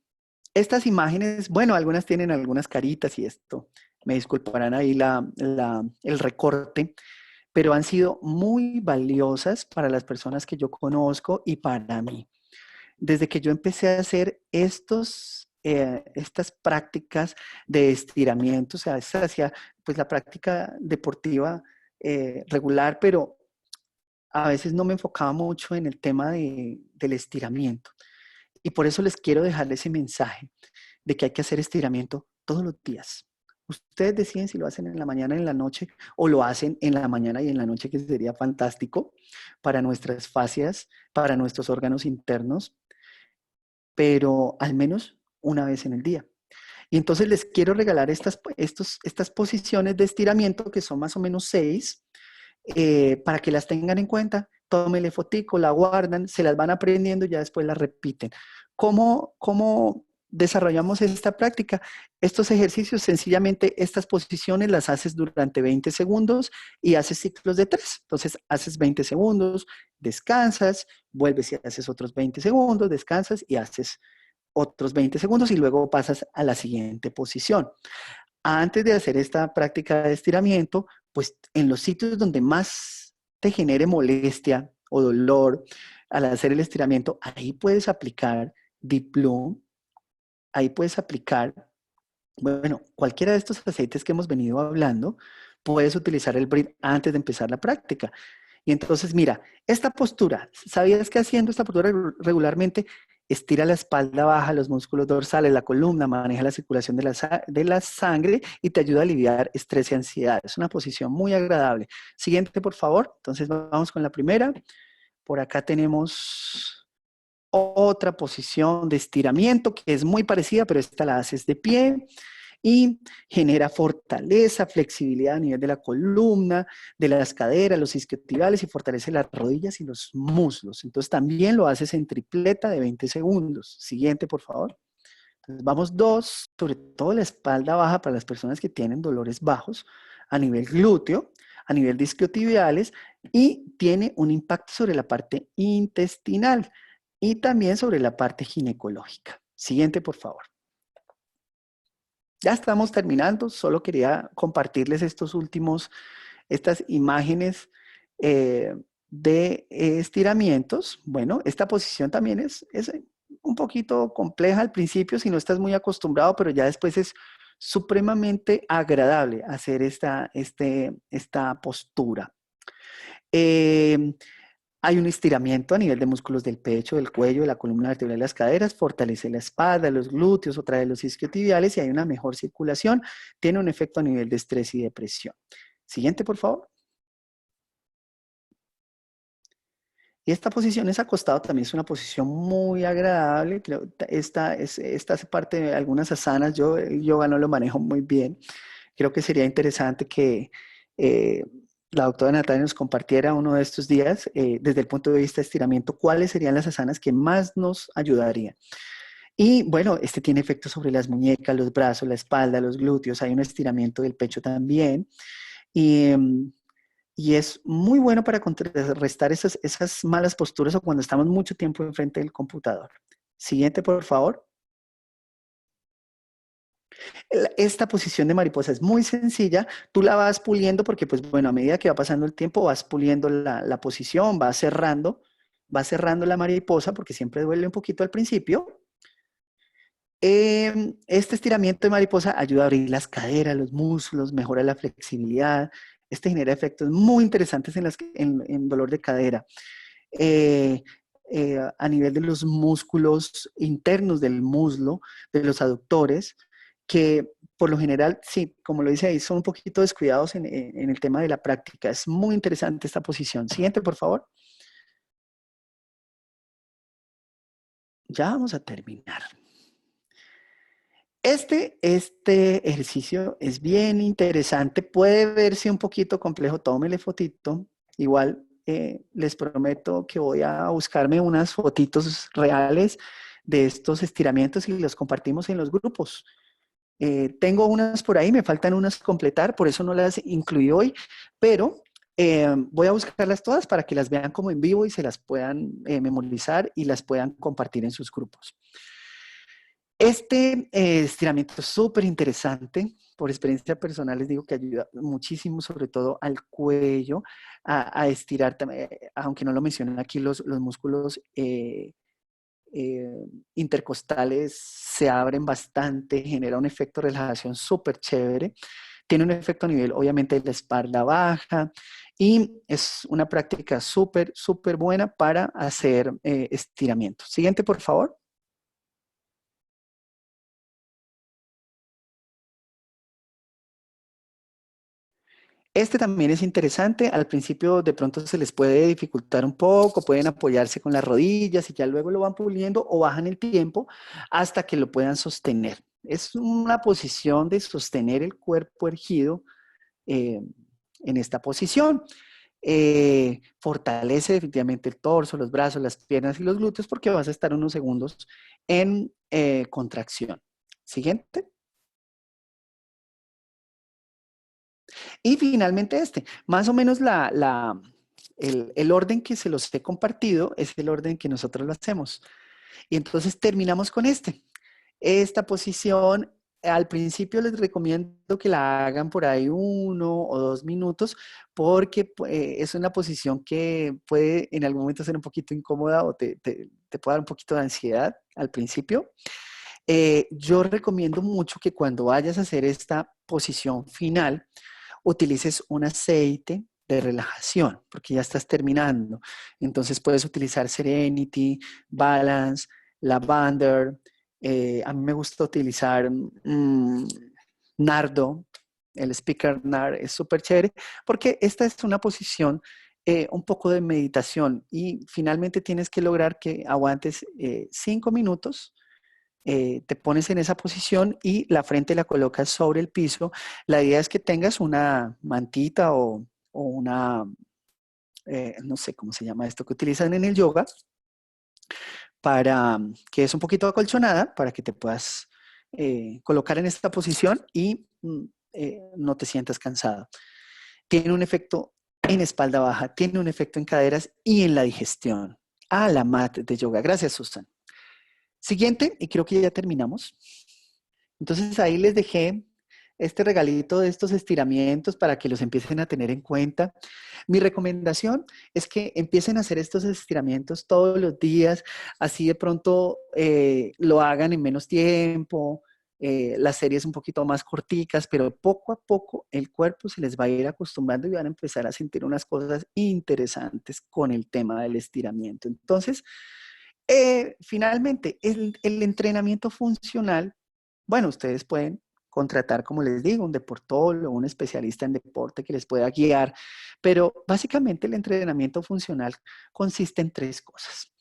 estas imágenes, bueno, algunas tienen algunas caritas y esto, me disculparán ahí el recorte, pero han sido muy valiosas para las personas que yo conozco y para mí. Desde que yo empecé a hacer estas prácticas de estiramiento, o sea, hacía pues la práctica deportiva regular, pero a veces no me enfocaba mucho en el tema del estiramiento. Y por eso les quiero dejar ese mensaje de que hay que hacer estiramiento todos los días. Ustedes deciden si lo hacen en la mañana, en la noche, o lo hacen en la mañana y en la noche, que sería fantástico para nuestras fascias, para nuestros órganos internos, pero al menos una vez en el día. Y entonces les quiero regalar estas posiciones de estiramiento, que son más o menos 6, para que las tengan en cuenta. Tómenle fotico, la guardan, se las van aprendiendo y ya después las repiten. ¿Cómo desarrollamos esta práctica? Estos ejercicios, sencillamente estas posiciones las haces durante 20 segundos y haces ciclos de 3. Entonces haces 20 segundos, descansas, vuelves y haces otros 20 segundos, descansas y haces otros 20 segundos y luego pasas a la siguiente posición. Antes de hacer esta práctica de estiramiento, pues en los sitios donde más te genere molestia o dolor al hacer el estiramiento, ahí puedes aplicar Diplum, ahí puedes aplicar, bueno, cualquiera de estos aceites que hemos venido hablando, puedes utilizar el Breathe antes de empezar la práctica. Y entonces, mira, esta postura, ¿sabías que haciendo esta postura regularmente estira la espalda baja, los músculos dorsales, la columna, maneja la circulación de la sangre y te ayuda a aliviar estrés y ansiedad? Es una posición muy agradable. Siguiente, por favor. Entonces, vamos con la primera. Por acá tenemos otra posición de estiramiento que es muy parecida, pero esta la haces de pie. y genera fortaleza, flexibilidad a nivel de la columna, de las caderas, los isquiotibiales y fortalece las rodillas y los muslos. Entonces también lo haces en tripleta de 20 segundos. Siguiente, por favor. Entonces vamos dos, sobre todo la espalda baja para las personas que tienen dolores bajos a nivel glúteo, a nivel de isquiotibiales y tiene un impacto sobre la parte intestinal y también sobre la parte ginecológica. Siguiente, por favor. Ya estamos terminando, solo quería compartirles estas imágenes de estiramientos. Bueno, esta posición también es un poquito compleja al principio si no estás muy acostumbrado, pero ya después es supremamente agradable hacer esta postura. Hay un estiramiento a nivel de músculos del pecho, del cuello, de la columna vertebral y las caderas, fortalece la espalda, los glúteos, otra vez los isquiotibiales y hay una mejor circulación. Tiene un efecto a nivel de estrés y depresión. Siguiente, por favor. Y esta posición es acostado, también es una posición muy agradable. Creo, esta hace parte de algunas asanas. Yo el yoga no lo manejo muy bien. Creo que sería interesante que eh, la doctora Natalia nos compartiera uno de estos días, desde el punto de vista de estiramiento, cuáles serían las asanas que más nos ayudarían. Y bueno, este tiene efectos sobre las muñecas, los brazos, la espalda, los glúteos. Hay un estiramiento del pecho también. Y, y es muy bueno para contrarrestar esas malas posturas o cuando estamos mucho tiempo enfrente del computador. Siguiente, por favor. Esta posición de mariposa es muy sencilla, tú la vas puliendo porque, pues bueno, a medida que va pasando el tiempo vas puliendo la posición, vas cerrando la mariposa porque siempre duele un poquito al principio. Este estiramiento de mariposa ayuda a abrir las caderas, los muslos, mejora la flexibilidad. Este genera efectos muy interesantes en dolor de cadera. Eh, a nivel de los músculos internos del muslo, de los aductores, que por lo general, sí, como lo dice ahí, son un poquito descuidados en el tema de la práctica. Es muy interesante esta posición. Siguiente, por favor. Ya vamos a terminar. Este ejercicio es bien interesante, puede verse un poquito complejo, tómele fotito, igual les prometo que voy a buscarme unas fotitos reales de estos estiramientos y los compartimos en los grupos. Tengo unas por ahí, me faltan unas completar, por eso no las incluí hoy, pero voy a buscarlas todas para que las vean como en vivo y se las puedan memorizar y las puedan compartir en sus grupos. Este estiramiento es súper interesante. Por experiencia personal les digo que ayuda muchísimo, sobre todo al cuello, a estirar, aunque no lo mencionan aquí, los músculos eh, intercostales se abren bastante, genera un efecto de relajación súper chévere. Tiene un efecto a nivel, obviamente, de la espalda baja y es una práctica súper, súper buena para hacer estiramientos. Siguiente, por favor. Este también es interesante. Al principio de pronto se les puede dificultar un poco, pueden apoyarse con las rodillas y ya luego lo van puliendo o bajan el tiempo hasta que lo puedan sostener. Es una posición de sostener el cuerpo erguido eh, en esta posición. Fortalece definitivamente el torso, los brazos, las piernas y los glúteos porque vas a estar unos segundos en contracción. Siguiente. Y finalmente más o menos el orden que se los he compartido es el orden que nosotros lo hacemos. Y entonces terminamos con esta posición. Al principio les recomiendo que la hagan por ahí 1 o 2 minutos porque es una posición que puede en algún momento ser un poquito incómoda o te puede dar un poquito de ansiedad al principio. Yo recomiendo mucho que cuando vayas a hacer esta posición final, utilices un aceite de relajación, porque ya estás terminando. Entonces puedes utilizar Serenity, Balance, Lavender. A mí me gusta utilizar Nardo, el speaker Nard es súper chévere, porque esta es una posición un poco de meditación y finalmente tienes que lograr que aguantes 5 minutos te pones en esa posición y la frente la colocas sobre el piso. La idea es que tengas una mantita o una, no sé cómo se llama esto que utilizan en el yoga, para que es un poquito acolchonada, para que te puedas colocar en esta posición y no te sientas cansado. Tiene un efecto en espalda baja, tiene un efecto en caderas y en la digestión. Ah, la mat de yoga. Gracias, Susan. Siguiente, y creo que ya terminamos. Entonces ahí les dejé este regalito de estos estiramientos para que los empiecen a tener en cuenta. Mi recomendación es que empiecen a hacer estos estiramientos todos los días, así de pronto lo hagan en menos tiempo, las series un poquito más corticas, pero poco a poco el cuerpo se les va a ir acostumbrando y van a empezar a sentir unas cosas interesantes con el tema del estiramiento. Entonces, finalmente, el entrenamiento funcional, bueno, ustedes pueden contratar, como les digo, un deportólogo, un especialista en deporte que les pueda guiar, pero básicamente el entrenamiento funcional consiste en tres cosas.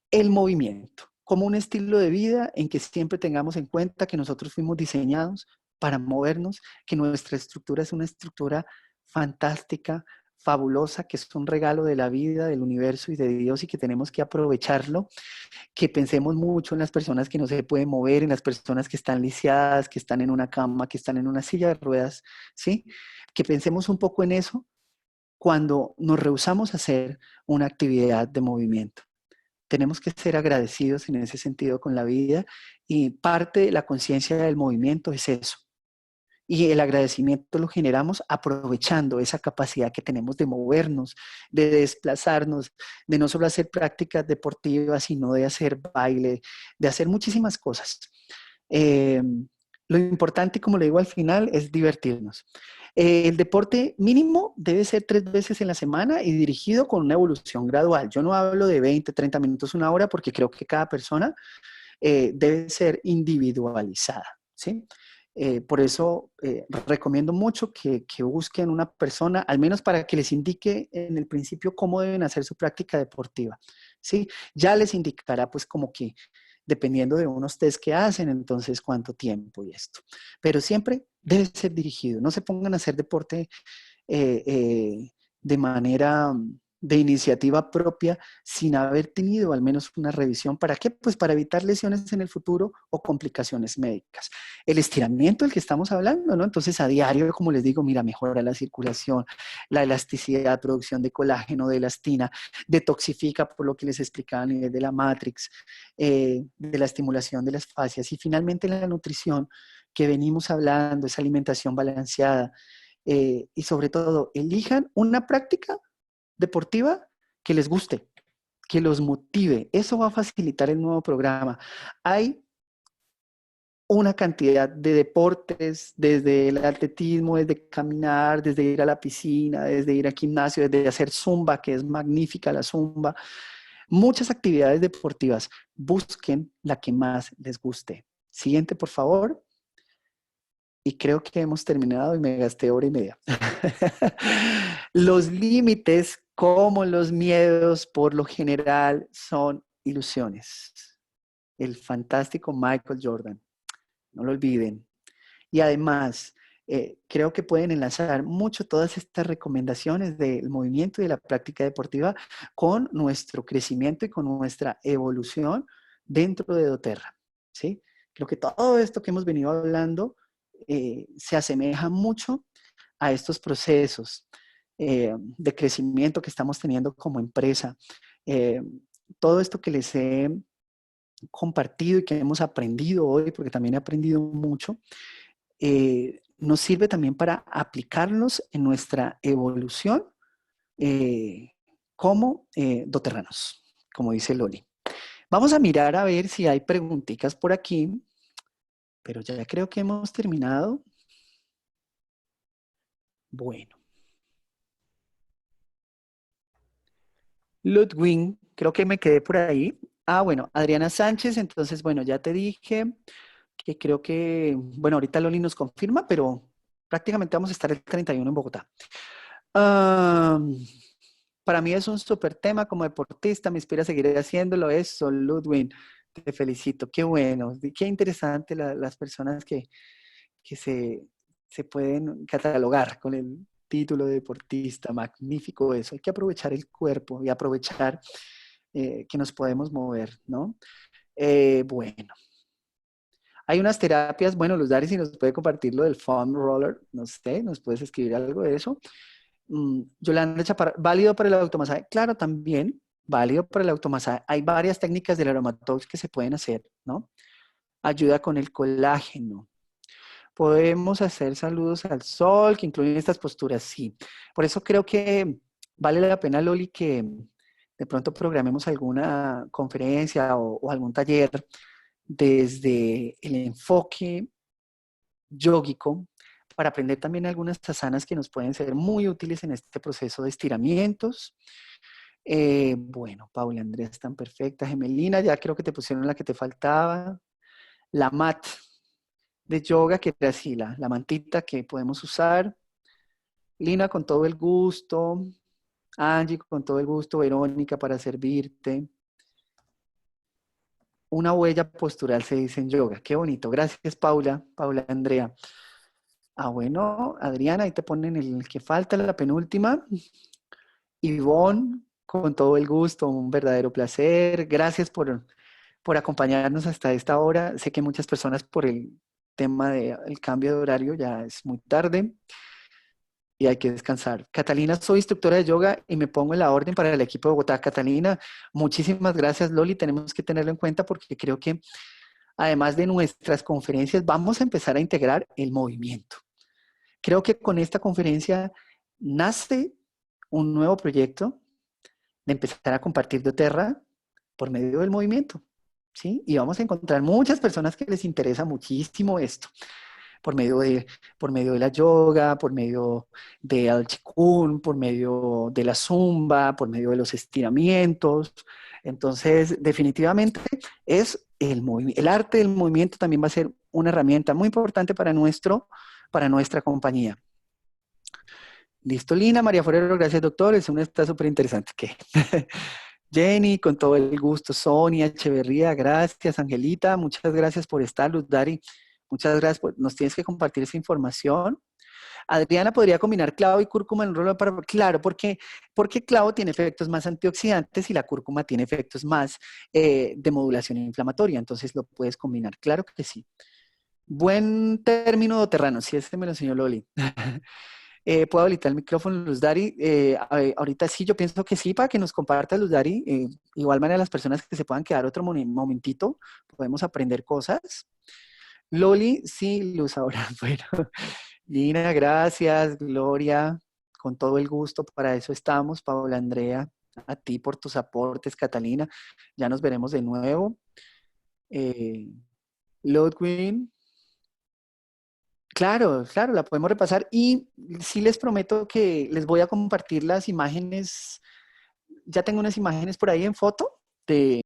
El movimiento, como un estilo de vida en que siempre tengamos en cuenta que nosotros fuimos diseñados para movernos, que nuestra estructura es una estructura fantástica, fabulosa, que es un regalo de la vida, del universo y de Dios y que tenemos que aprovecharlo, que pensemos mucho en las personas que no se pueden mover, en las personas que están lisiadas, que están en una cama, que están en una silla de ruedas, ¿sí? Que pensemos un poco en eso cuando nos rehusamos a hacer una actividad de movimiento. Tenemos que ser agradecidos en ese sentido con la vida y parte de la conciencia del movimiento es eso. Y el agradecimiento lo generamos aprovechando esa capacidad que tenemos de movernos, de desplazarnos, de no solo hacer prácticas deportivas, sino de hacer baile, de hacer muchísimas cosas. Eh, lo importante, como le digo al final, es divertirnos. El deporte mínimo debe ser 3 veces en la semana y dirigido con una evolución gradual. Yo no hablo de 20, 30 minutos, una hora, porque creo que cada persona debe ser individualizada, ¿sí? Por eso recomiendo mucho que busquen una persona, al menos para que les indique en el principio cómo deben hacer su práctica deportiva, ¿sí? Ya les indicará pues como que dependiendo de unos test que hacen, entonces cuánto tiempo y esto. Pero siempre debe ser dirigido, no se pongan a hacer deporte de manera de iniciativa propia sin haber tenido al menos una revisión. ¿Para qué? Pues para evitar lesiones en el futuro o complicaciones médicas. El estiramiento del que estamos hablando, ¿no? Entonces a diario, como les digo, mira, mejora la circulación, la elasticidad, producción de colágeno, de elastina, detoxifica por lo que les explicaba a nivel de la matrix, de la estimulación de las fascias y finalmente la nutrición que venimos hablando, esa alimentación balanceada, y sobre todo, elijan una práctica deportiva que les guste, que los motive. Eso va a facilitar el nuevo programa. Hay una cantidad de deportes, desde el atletismo, desde caminar, desde ir a la piscina, desde ir al gimnasio, desde hacer zumba, que es magnífica la zumba. Muchas actividades deportivas. Busquen la que más les guste. Siguiente, por favor. Y creo que hemos terminado y me gasté hora y media. Los límites, como los miedos, por lo general son ilusiones. El fantástico Michael Jordan, no lo olviden. Y además, creo que pueden enlazar mucho todas estas recomendaciones del movimiento y de la práctica deportiva con nuestro crecimiento y con nuestra evolución dentro de doTERRA, ¿sí? Creo que todo esto que hemos venido hablando se asemeja mucho a estos procesos de crecimiento que estamos teniendo como empresa. Eh, todo esto que les he compartido y que hemos aprendido hoy, porque también he aprendido mucho, nos sirve también para aplicarlos en nuestra evolución como doterranos, como dice Loli. Vamos a mirar a ver si hay preguntitas por aquí, pero ya creo que hemos terminado. Bueno. Ludwig, creo que me quedé por ahí. Ah, bueno, Adriana Sánchez, entonces, bueno, ya te dije que creo que, bueno, ahorita Loli nos confirma, pero prácticamente vamos a estar el 31 en Bogotá. Ah, para mí es un súper tema como deportista, me inspira a seguir haciéndolo, eso, Ludwig. te felicito. Qué bueno, qué interesante las personas que se pueden catalogar con el título de deportista. Magnífico eso. Hay que aprovechar el cuerpo y aprovechar que nos podemos mover, ¿no? Bueno, hay unas terapias, bueno, Luz Dari, si nos puede compartir lo del foam roller, no sé, nos puedes escribir algo de eso. Yolanda Chaparro, ¿válido para el automasaje? Claro, también, válido para el automasaje. Hay varias técnicas del aromatox que se pueden hacer, ¿no? Ayuda con el colágeno. Podemos hacer saludos al sol, que incluyen estas posturas, sí. Por eso creo que vale la pena, Loli, que de pronto programemos alguna conferencia o algún taller desde el enfoque yógico para aprender también algunas asanas que nos pueden ser muy útiles en este proceso de estiramientos. Bueno, Paula Andrea están perfectas. Gemelina, ya creo que te pusieron la que te faltaba. La mat de yoga, que era así, la mantita que podemos usar. Lina, con todo el gusto. Angie, con todo el gusto. Verónica, para servirte. Una huella postural se dice en yoga. Qué bonito. Gracias, Paula. Paula Andrea. Ah, bueno, Adriana, ahí te ponen el que falta, la penúltima. Ivonne, con todo el gusto, un verdadero placer. Gracias por acompañarnos hasta esta hora. Sé que muchas personas por el tema del cambio de horario ya es muy tarde y hay que descansar. Catalina, soy instructora de yoga y me pongo en la orden para el equipo de Bogotá. Catalina, muchísimas gracias, Loli. Tenemos que tenerlo en cuenta porque creo que además de nuestras conferencias, vamos a empezar a integrar el movimiento. Creo que con esta conferencia nace un nuevo proyecto de empezar a compartir doTERRA por medio del movimiento, ¿sí? Y vamos a encontrar muchas personas que les interesa muchísimo esto, por medio por medio de la yoga, por medio del Qigong, por medio de la zumba, por medio de los estiramientos. Entonces, definitivamente es el arte del movimiento también va a ser una herramienta muy importante para nuestra compañía. Listo, Lina, María Forero, gracias, doctor. Es una está súper interesante. Jenny, con todo el gusto. Sonia, Echeverría, gracias. Angelita, muchas gracias por estar. Luz Dari, muchas gracias. Nos tienes que compartir esa información. Adriana, ¿podría combinar clavo y cúrcuma en un rolo para...? Claro, porque clavo tiene efectos más antioxidantes y la cúrcuma tiene efectos más de modulación inflamatoria. Entonces lo puedes combinar. Claro que sí. Buen término doterrano. Sí, este me lo enseñó Loli. ¿Puedo habilitar el micrófono, Luz Dari? Ahorita sí, yo pienso que sí, para que nos comparta, Luz Dari. Igual manera, las personas que se puedan quedar otro momentito, podemos aprender cosas. Loli, sí, Luz, ahora. Bueno, Lina, gracias. Gloria, con todo el gusto, para eso estamos. Paola Andrea, a ti por tus aportes. Catalina, ya nos veremos de nuevo. Lodwin. Claro, claro, la podemos repasar y sí les prometo que les voy a compartir las imágenes. Ya tengo unas imágenes por ahí en foto de